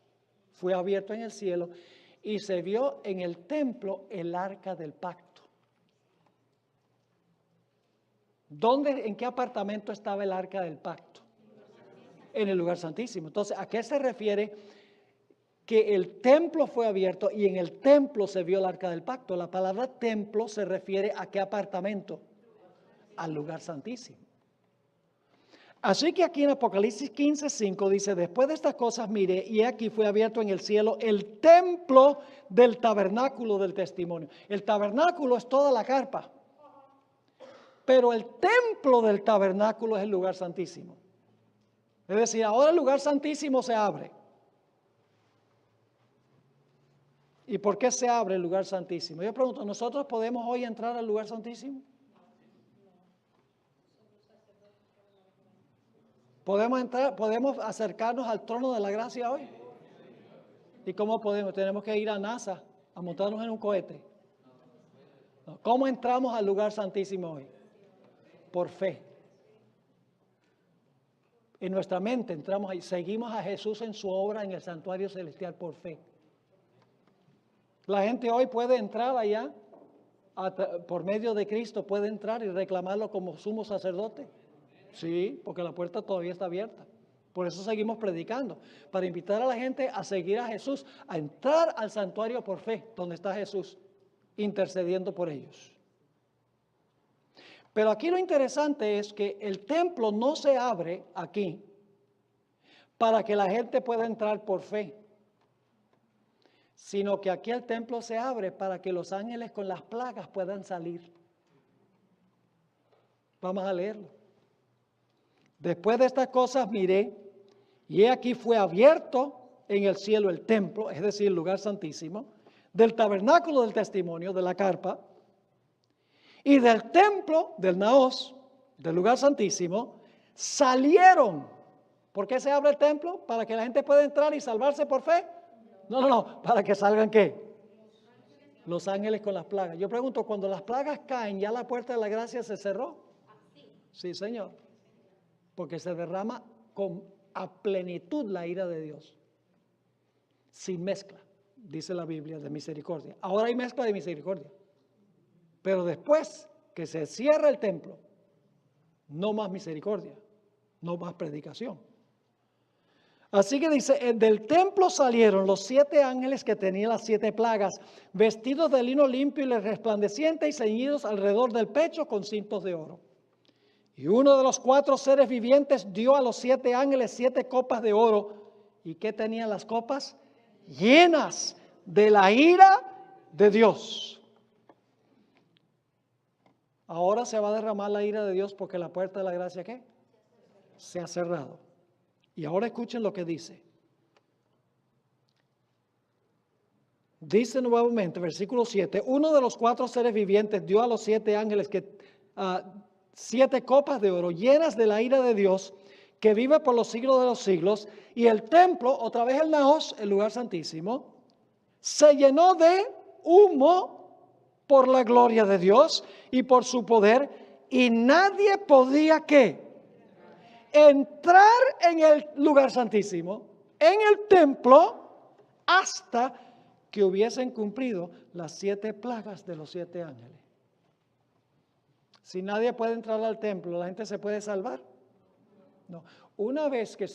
fue abierto en el cielo y se vio en el templo el arca del pacto. ¿En qué apartamento estaba el arca del pacto? En el lugar santísimo. Entonces, ¿a qué se refiere que el templo fue abierto y en el templo se vio el arca del pacto? La palabra templo se refiere a qué apartamento? Al lugar santísimo. Así que aquí en Apocalipsis 15, 5 dice, después de estas cosas miré y aquí fue abierto en el cielo el templo del tabernáculo del testimonio. El tabernáculo es toda la carpa, pero el templo del tabernáculo es el lugar santísimo. Es decir, ahora el lugar santísimo se abre. ¿Y por qué se abre el lugar santísimo? Yo pregunto, ¿nosotros podemos hoy entrar al lugar santísimo? ¿Podemos entrar, podemos acercarnos al trono de la gracia hoy? ¿Y cómo podemos? Tenemos que ir a NASA a montarnos en un cohete. ¿Cómo entramos al lugar santísimo hoy? Por fe. En nuestra mente entramos ahí, seguimos a Jesús en su obra en el santuario celestial por fe. La gente hoy puede entrar allá, por medio de Cristo puede entrar y reclamarlo como sumo sacerdote. Sí, porque la puerta todavía está abierta. Por eso seguimos predicando, para invitar a la gente a seguir a Jesús, a entrar al santuario por fe, donde está Jesús, intercediendo por ellos. Pero aquí lo interesante es que el templo no se abre aquí para que la gente pueda entrar por fe, sino que aquí el templo se abre para que los ángeles con las plagas puedan salir. Vamos a leerlo. Después de estas cosas miré, y he aquí fue abierto en el cielo el templo, es decir, el lugar santísimo, del tabernáculo del testimonio, de la carpa, y del templo del naos, del lugar santísimo, salieron. ¿Por qué se abre el templo? ¿Para que la gente pueda entrar y salvarse por fe? No, para que salgan ¿qué? Los ángeles con las plagas. Yo pregunto, cuando las plagas caen, ¿ya la puerta de la gracia se cerró? Sí, Señor. Porque se derrama a plenitud la ira de Dios. Sin mezcla, dice la Biblia, de misericordia. Ahora hay mezcla de misericordia. Pero después que se cierra el templo, no más misericordia, no más predicación. Así que dice, del templo salieron los 7 ángeles que tenían las 7 plagas, vestidos de lino limpio y resplandeciente y ceñidos alrededor del pecho con cintos de oro. Y uno de los 4 seres vivientes dio a los 7 ángeles 7 copas de oro. ¿Y qué tenían las copas? Llenas de la ira de Dios. Ahora se va a derramar la ira de Dios porque la puerta de la gracia, ¿qué? Se ha cerrado. Y ahora escuchen lo que dice. Dice nuevamente, versículo 7, uno de los 4 seres vivientes dio a los 7 ángeles 7 copas de oro llenas de la ira de Dios que vive por los siglos de los siglos. Y el templo, otra vez el Naos, el lugar santísimo, se llenó de humo por la gloria de Dios y por su poder. Y nadie podía, ¿qué? Entrar en el lugar santísimo, en el templo, hasta que hubiesen cumplido las 7 plagas de los 7 ángeles. Si nadie puede entrar al templo, ¿la gente se puede salvar? No. Una vez que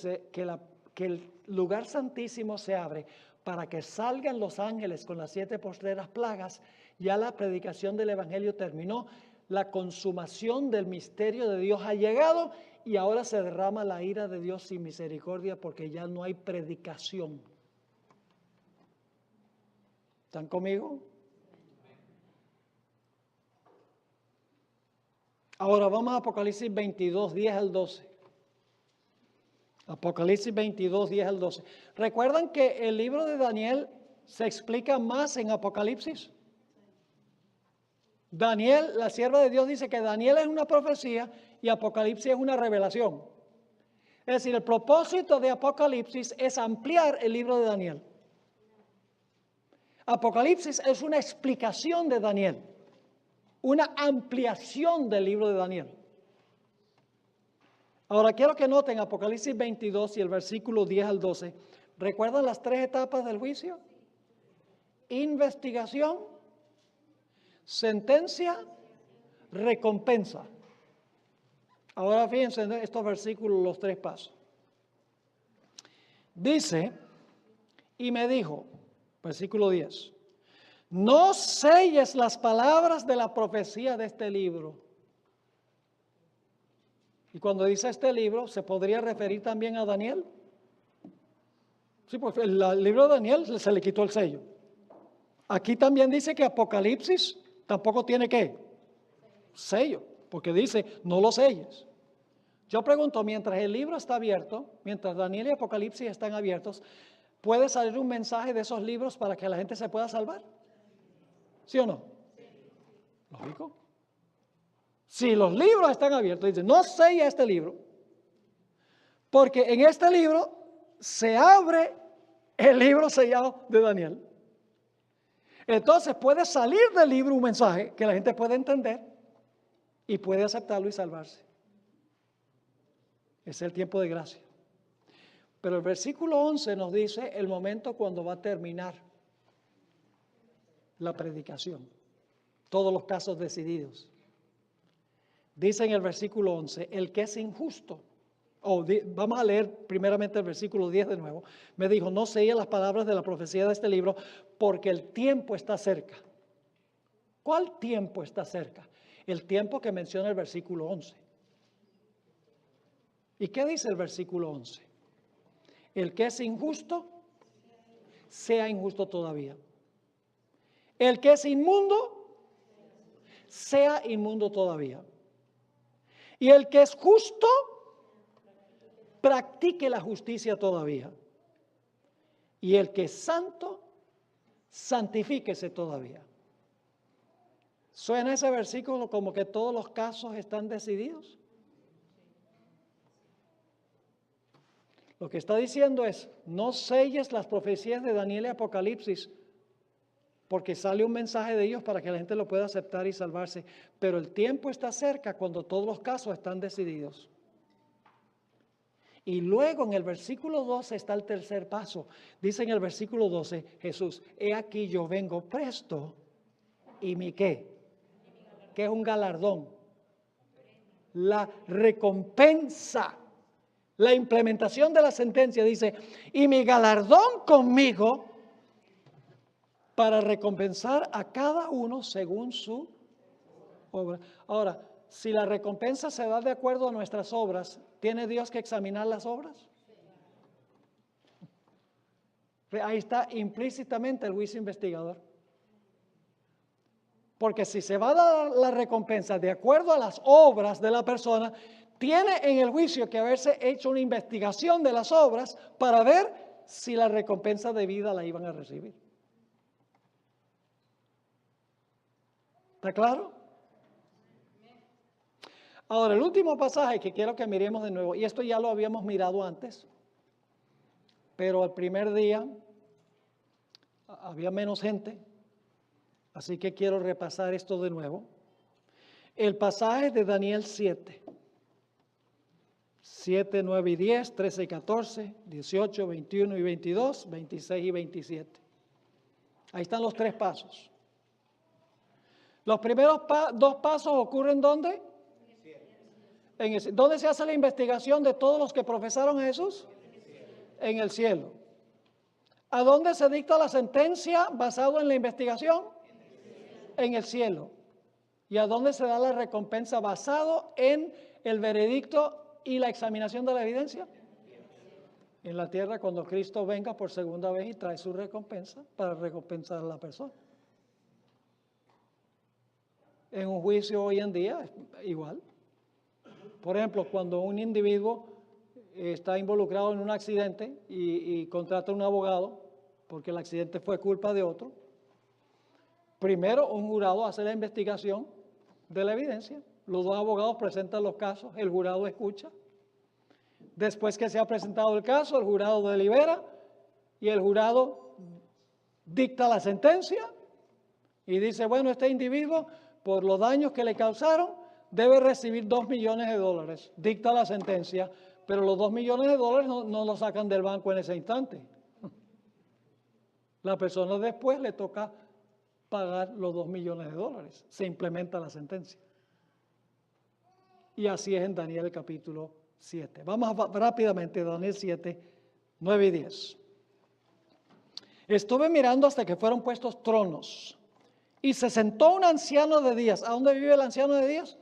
el lugar santísimo se abre para que salgan los ángeles con las 7 postreras plagas, ya la predicación del evangelio terminó, la consumación del misterio de Dios ha llegado y ahora se derrama la ira de Dios sin misericordia porque ya no hay predicación. ¿Están conmigo? Ahora vamos a Apocalipsis 22, 10 al 12. Apocalipsis 22, 10 al 12. ¿Recuerdan que el libro de Daniel se explica más en Apocalipsis? Daniel, la sierva de Dios, dice que Daniel es una profecía y Apocalipsis es una revelación. Es decir, el propósito de Apocalipsis es ampliar el libro de Daniel. Apocalipsis es una explicación de Daniel, una ampliación del libro de Daniel. Ahora quiero que noten Apocalipsis 22 y el versículo 10 al 12. ¿Recuerdan las 3 etapas del juicio? Investigación, sentencia, recompensa. Ahora fíjense en estos versículos, los 3 pasos. Dice, y me dijo, versículo 10, no selles las palabras de la profecía de este libro. Y cuando dice este libro, ¿se podría referir también a Daniel? Sí, pues el libro de Daniel se le quitó el sello. Aquí también dice que Apocalipsis tampoco tiene ¿qué? Sello, porque dice, no lo selles. Yo pregunto, mientras el libro está abierto, mientras Daniel y Apocalipsis están abiertos, ¿puede salir un mensaje de esos libros para que la gente se pueda salvar? ¿Sí o no? Lógico. Si los libros están abiertos, dice, no sella este libro, porque en este libro se abre el libro sellado de Daniel. Entonces puede salir del libro un mensaje que la gente puede entender y puede aceptarlo y salvarse. Es el tiempo de gracia. Pero el versículo 11 nos dice el momento cuando va a terminar la predicación. Todos los casos decididos. Dice en el versículo 11, el que es injusto. Vamos a leer primeramente el versículo 10 de nuevo. Me dijo, no sella las palabras de la profecía de este libro porque el tiempo está cerca. ¿Cuál tiempo está cerca? El tiempo que menciona el versículo 11. ¿Y qué dice el versículo 11? El que es injusto, sea injusto todavía. El que es inmundo, sea inmundo todavía. Y el que es justo, practique la justicia todavía. Y el que es santo, santifíquese todavía. ¿Suena ese versículo como que todos los casos están decididos? Lo que está diciendo es, no selles las profecías de Daniel y Apocalipsis, porque sale un mensaje de ellos para que la gente lo pueda aceptar y salvarse. Pero el tiempo está cerca cuando todos los casos están decididos. Y luego en el versículo 12 está el tercer paso. Dice en el versículo 12, Jesús, he aquí yo vengo presto. ¿Y mi qué? ¿Qué es un galardón? La recompensa La implementación de la sentencia dice, y mi galardón conmigo para recompensar a cada uno según su obra. Ahora, si la recompensa se da de acuerdo a nuestras obras, ¿tiene Dios que examinar las obras? Ahí está implícitamente el juicio investigador. Porque si se va a dar la recompensa de acuerdo a las obras de la persona, tiene en el juicio que haberse hecho una investigación de las obras para ver si la recompensa debida la iban a recibir. ¿Está claro? Ahora, el último pasaje que quiero que miremos de nuevo, y esto ya lo habíamos mirado antes, pero el primer día había menos gente, así que quiero repasar esto de nuevo. El pasaje de Daniel 7, 9 y 10, 13 y 14, 18, 21 y 22, 26 y 27. Ahí están los tres pasos. Los primeros dos pasos ocurren ¿dónde? ¿Dónde se hace la investigación de todos los que profesaron a Jesús? En el cielo. ¿A dónde se dicta la sentencia basado en la investigación? En el cielo. ¿Y a dónde se da la recompensa basado en el veredicto y la examinación de la evidencia? En la tierra, cuando Cristo venga por segunda vez y trae su recompensa para recompensar a la persona. En un juicio hoy en día, igual. Por ejemplo, cuando un individuo está involucrado en un accidente y contrata un abogado, porque el accidente fue culpa de otro, primero un jurado hace la investigación de la evidencia. Los dos abogados presentan los casos, el jurado escucha. Después que se ha presentado el caso, el jurado delibera y el jurado dicta la sentencia y dice, bueno, este individuo, por los daños que le causaron, debe recibir $2 millones. Dicta la sentencia, pero los $2 millones no lo sacan del banco en ese instante. La persona después le toca pagar los $2 millones. Se implementa la sentencia. Y así es en Daniel capítulo 7. Vamos rápidamente, Daniel 7, 9 y 10. Estuve mirando hasta que fueron puestos tronos. Y se sentó un anciano de días. ¿A dónde vive el anciano de días?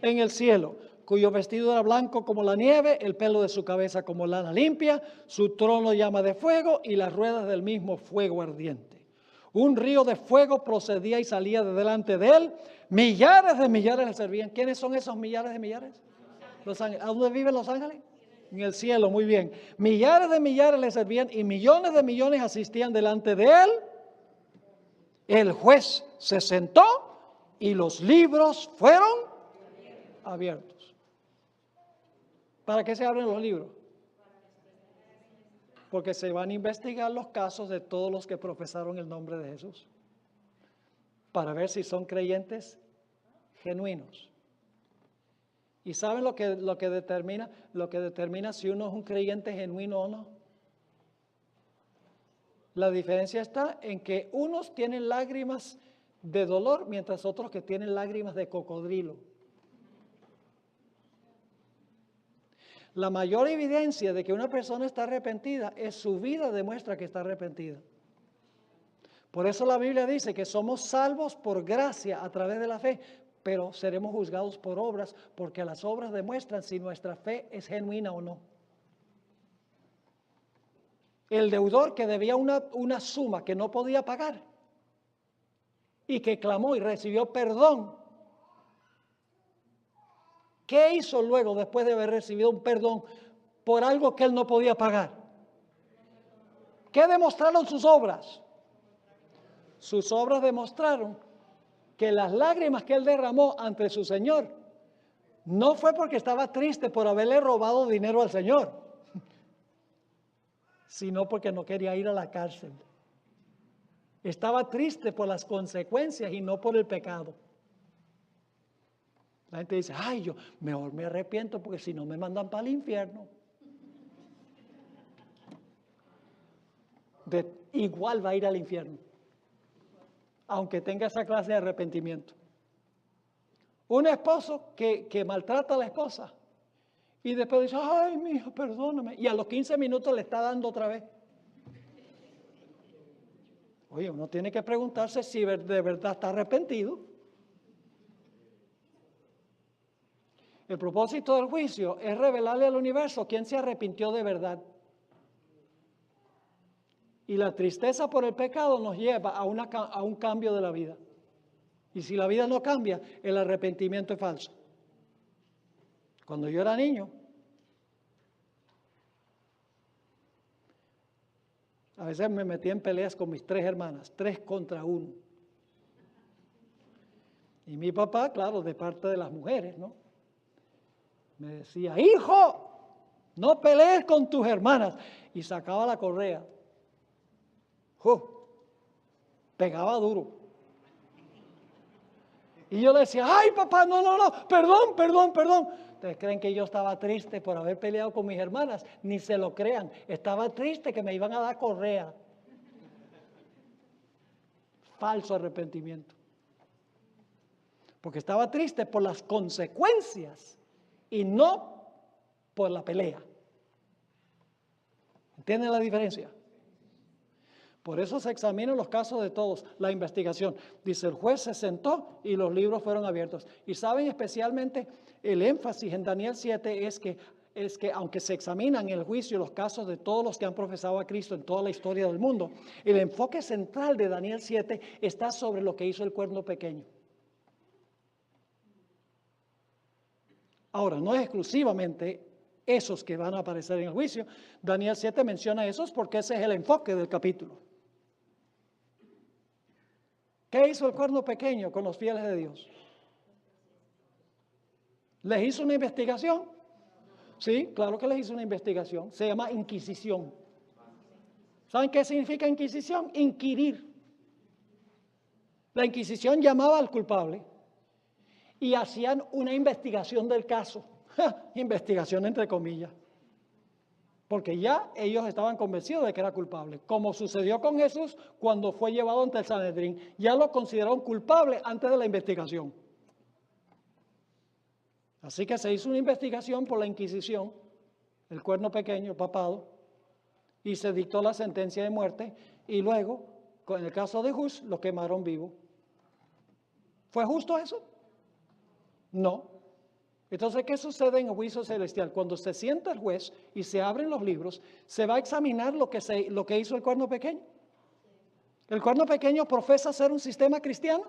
En el cielo, cuyo vestido era blanco como la nieve, el pelo de su cabeza como lana limpia, su trono llama de fuego y las ruedas del mismo fuego ardiente. Un río de fuego procedía y salía de delante de él, millares de millares le servían. ¿Quiénes son esos millares de millares? Los ángeles. ¿A dónde viven los ángeles? En el cielo, muy bien. Millares de millares le servían y millones de millones asistían delante de él. El juez se sentó y los libros fueron abiertos. ¿Para qué se abren los libros? Porque se van a investigar los casos de todos los que profesaron el nombre de Jesús, para ver si son creyentes genuinos. ¿Y saben lo que determina? Lo que determina si uno es un creyente genuino o no. La diferencia está en que unos tienen lágrimas de dolor, mientras otros que tienen lágrimas de cocodrilo. La mayor evidencia de que una persona está arrepentida es su vida demuestra que está arrepentida. Por eso la Biblia dice que somos salvos por gracia a través de la fe, pero seremos juzgados por obras, porque las obras demuestran si nuestra fe es genuina o no. El deudor que debía una suma que no podía pagar y que clamó y recibió perdón, ¿qué hizo luego después de haber recibido un perdón por algo que él no podía pagar? ¿Qué demostraron sus obras? Sus obras demostraron que las lágrimas que él derramó ante su Señor no fue porque estaba triste por haberle robado dinero al Señor, sino porque no quería ir a la cárcel. Estaba triste por las consecuencias y no por el pecado. La gente dice, ay, yo mejor me arrepiento porque si no me mandan para el infierno. Igual va a ir al infierno, aunque tenga esa clase de arrepentimiento. Un esposo que maltrata a la esposa Y después dice, ay, mija, perdóname. Y a los 15 minutos le está dando otra vez. Oye, uno tiene que preguntarse si de verdad está arrepentido. El propósito del juicio es revelarle al universo quién se arrepintió de verdad. Y la tristeza por el pecado nos lleva a un cambio de la vida. Y si la vida no cambia, el arrepentimiento es falso. Cuando yo era niño, a veces me metía en peleas con mis 3 hermanas, 3 contra 1. Y mi papá, claro, de parte de las mujeres, ¿no? Me decía, hijo, no pelees con tus hermanas. Y sacaba la correa. Pegaba duro. Y yo le decía, ay papá, no, perdón. ¿Ustedes creen que yo estaba triste por haber peleado con mis hermanas? Ni se lo crean. Estaba triste que me iban a dar correa. Falso arrepentimiento. Porque estaba triste por las consecuencias y no por la pelea. ¿Entienden la diferencia? Por eso se examinan los casos de todos, la investigación. Dice, el juez se sentó y los libros fueron abiertos. Y saben, especialmente el énfasis en Daniel 7 es que aunque se examinan en el juicio los casos de todos los que han profesado a Cristo en toda la historia del mundo, el enfoque central de Daniel 7 está sobre lo que hizo el cuerno pequeño. Ahora, no es exclusivamente esos que van a aparecer en el juicio. Daniel 7 menciona esos porque ese es el enfoque del capítulo. ¿Qué hizo el cuerno pequeño con los fieles de Dios? ¿Les hizo una investigación? Sí, claro que les hizo una investigación. Se llama inquisición. ¿Saben qué significa inquisición? Inquirir. La inquisición llamaba al culpable y hacían una investigación del caso. Investigación entre comillas. Porque ya ellos estaban convencidos de que era culpable. Como sucedió con Jesús cuando fue llevado ante el Sanedrín. Ya lo consideraron culpable antes de la investigación. Así que se hizo una investigación por la Inquisición, el cuerno pequeño, el papado, y se dictó la sentencia de muerte. Y luego, en el caso de Hus, lo quemaron vivo. ¿Fue justo eso? No. Entonces, ¿qué sucede en el juicio celestial? Cuando se sienta el juez y se abren los libros, se va a examinar lo que hizo el cuerno pequeño. ¿El cuerno pequeño profesa ser un sistema cristiano?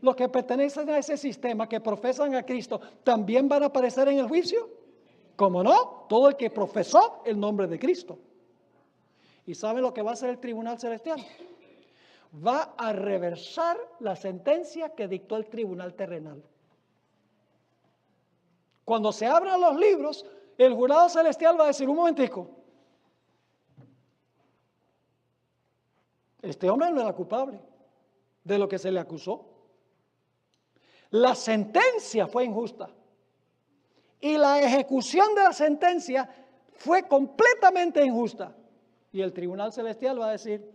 Los que pertenecen a ese sistema, que profesan a Cristo, ¿también van a aparecer en el juicio? ¿Cómo no? Todo el que profesó el nombre de Cristo. ¿Y sabe lo que va a hacer el tribunal celestial? Va a reversar la sentencia que dictó el tribunal terrenal. Cuando se abran los libros, el jurado celestial va a decir, un momentico, este hombre no era culpable de lo que se le acusó. La sentencia fue injusta y la ejecución de la sentencia fue completamente injusta. Y el tribunal celestial va a decir,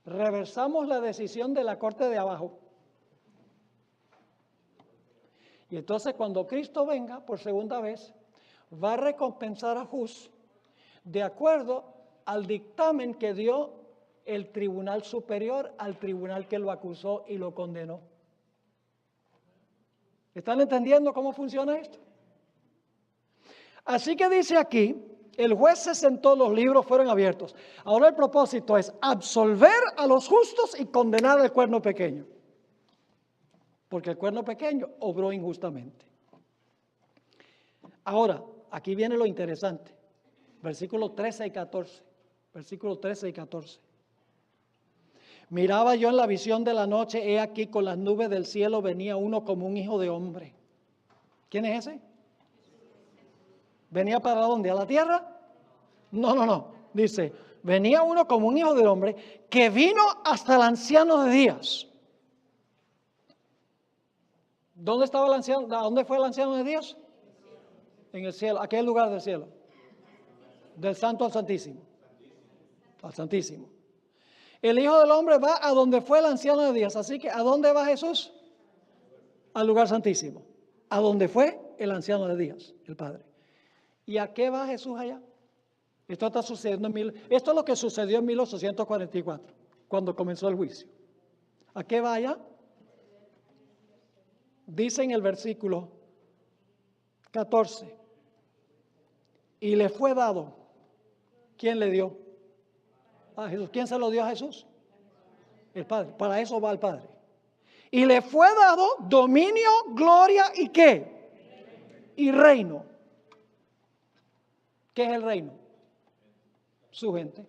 reversamos la decisión de la corte de abajo. Y entonces cuando Cristo venga por segunda vez, va a recompensar a Hus de acuerdo al dictamen que dio el tribunal superior al tribunal que lo acusó y lo condenó. ¿Están entendiendo cómo funciona esto? Así que dice aquí, el juez se sentó, los libros fueron abiertos. Ahora el propósito es absolver a los justos y condenar al cuerno pequeño. Porque el cuerno pequeño obró injustamente. Ahora, aquí viene lo interesante. Versículos 13 y 14. Versículos 13 y 14. Miraba yo en la visión de la noche, he aquí con las nubes del cielo venía uno como un hijo de hombre. ¿Quién es ese? ¿Venía para dónde? ¿A la tierra? No. Dice, venía uno como un hijo de hombre que vino hasta el anciano de días. ¿Dónde estaba el anciano? ¿A dónde fue el anciano de días? En el cielo. ¿A qué lugar del cielo? Del santo al santísimo. Al santísimo. El Hijo del Hombre va a donde fue el anciano de días. Así que, ¿a dónde va Jesús? Al lugar santísimo. A donde fue el anciano de días, el Padre. ¿Y a qué va Jesús allá? Esto está sucediendo esto es lo que sucedió en 1844, cuando comenzó el juicio. ¿A qué va allá? Dice en el versículo 14, y le fue dado. ¿Quién le dio? A Jesús. ¿Quién se lo dio a Jesús? El Padre. Para eso va el Padre. Y le fue dado dominio, gloria y ¿qué? Y reino. ¿Qué es el reino? Su gente.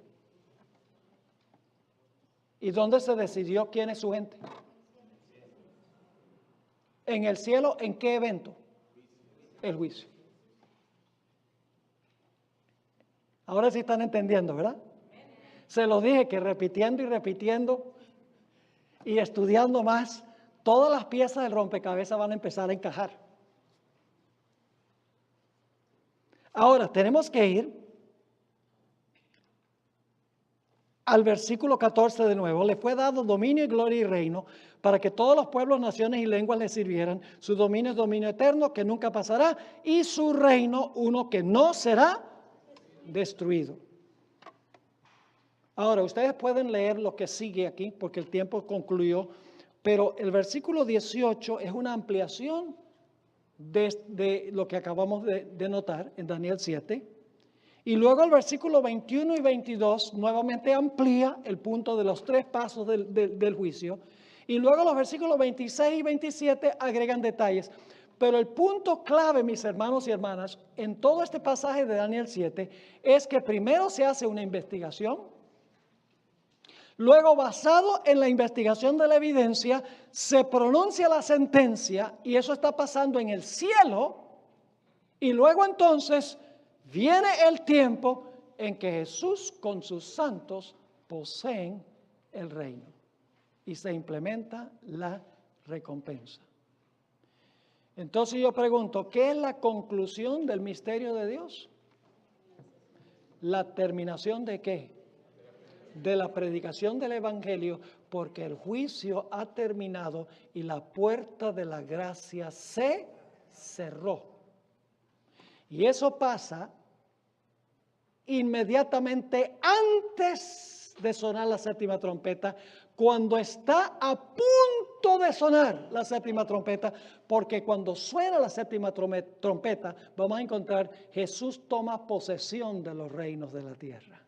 ¿Y dónde se decidió quién es su gente? En el cielo, ¿en qué evento? El juicio. Ahora sí están entendiendo, ¿verdad? Se los dije que repitiendo y repitiendo y estudiando más, todas las piezas del rompecabezas van a empezar a encajar. Ahora, tenemos que ir al versículo 14 de nuevo. Le fue dado dominio y gloria y reino para que todos los pueblos, naciones y lenguas le sirvieran. Su dominio es dominio eterno que nunca pasará y su reino uno que no será destruido. Ahora, ustedes pueden leer lo que sigue aquí porque el tiempo concluyó, pero el versículo 18 es una ampliación de lo que acabamos de notar en Daniel 7. Y luego el versículo 21 y 22 nuevamente amplía el punto de los 3 pasos del juicio. Y luego los versículos 26 y 27 agregan detalles. Pero el punto clave, mis hermanos y hermanas, en todo este pasaje de Daniel 7 es que primero se hace una investigación. Luego, basado en la investigación de la evidencia, se pronuncia la sentencia y eso está pasando en el cielo. Y luego entonces viene el tiempo en que Jesús con sus santos poseen el reino y se implementa la recompensa. Entonces yo pregunto, ¿qué es la conclusión del misterio de Dios? ¿La terminación de qué? De la predicación del Evangelio, porque el juicio ha terminado y la puerta de la gracia se cerró. Y eso pasa inmediatamente antes de sonar la séptima trompeta, cuando está a punto de sonar la séptima trompeta, porque cuando suena la séptima trompeta, vamos a encontrar Jesús toma posesión de los reinos de la tierra.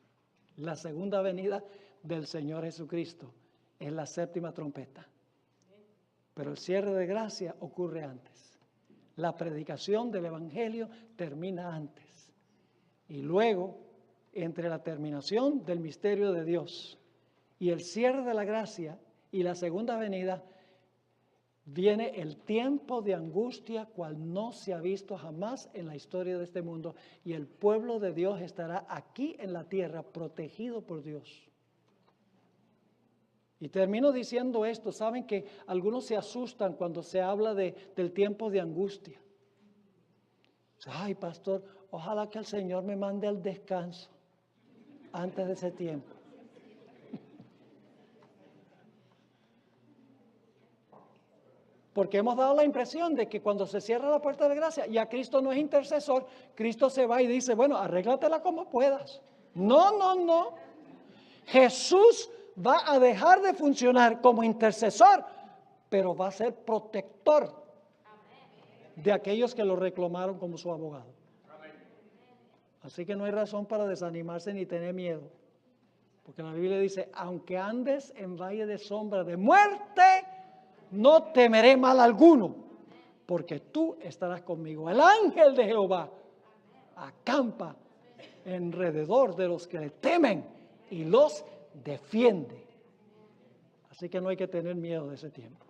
La segunda venida del Señor Jesucristo es la séptima trompeta. Pero el cierre de gracia ocurre antes. La predicación del Evangelio termina antes. Y luego, entre la terminación del misterio de Dios y el cierre de la gracia y la segunda venida, viene el tiempo de angustia cual no se ha visto jamás en la historia de este mundo, y el pueblo de Dios estará aquí en la tierra protegido por Dios. Y termino diciendo esto, saben que algunos se asustan cuando se habla del tiempo de angustia. Ay, pastor, ojalá que el Señor me mande al descanso antes de ese tiempo. Porque hemos dado la impresión de que cuando se cierra la puerta de gracia, ya Cristo no es intercesor, Cristo se va y dice, bueno, arréglatela como puedas. No, no, no. Jesús va a dejar de funcionar como intercesor, pero va a ser protector de aquellos que lo reclamaron como su abogado. Así que no hay razón para desanimarse ni tener miedo. Porque la Biblia dice, aunque andes en valle de sombra de muerte, no temeré mal alguno, porque tú estarás conmigo. El ángel de Jehová acampa alrededor de los que le temen y los defiende. Así que no hay que tener miedo de ese tiempo.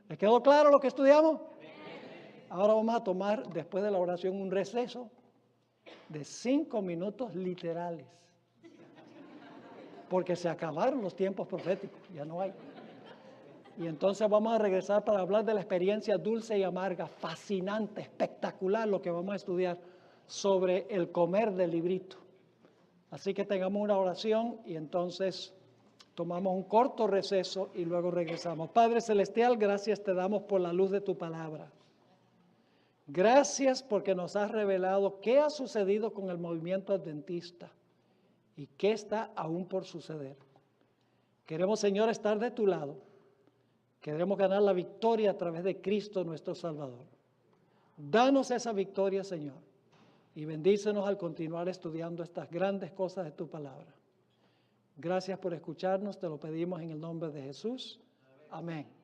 ¿Les quedó claro lo que estudiamos? Ahora vamos a tomar, después de la oración, un receso de 5 minutos literales. Porque se acabaron los tiempos proféticos, ya no hay. Y entonces vamos a regresar para hablar de la experiencia dulce y amarga, fascinante, espectacular, lo que vamos a estudiar sobre el comer del librito. Así que tengamos una oración y entonces tomamos un corto receso y luego regresamos. Padre Celestial, gracias te damos por la luz de tu palabra. Gracias porque nos has revelado qué ha sucedido con el movimiento adventista y qué está aún por suceder. Queremos, Señor, estar de tu lado. Queremos ganar la victoria a través de Cristo nuestro Salvador. Danos esa victoria, Señor, y bendícenos al continuar estudiando estas grandes cosas de tu palabra. Gracias por escucharnos, te lo pedimos en el nombre de Jesús. Amén.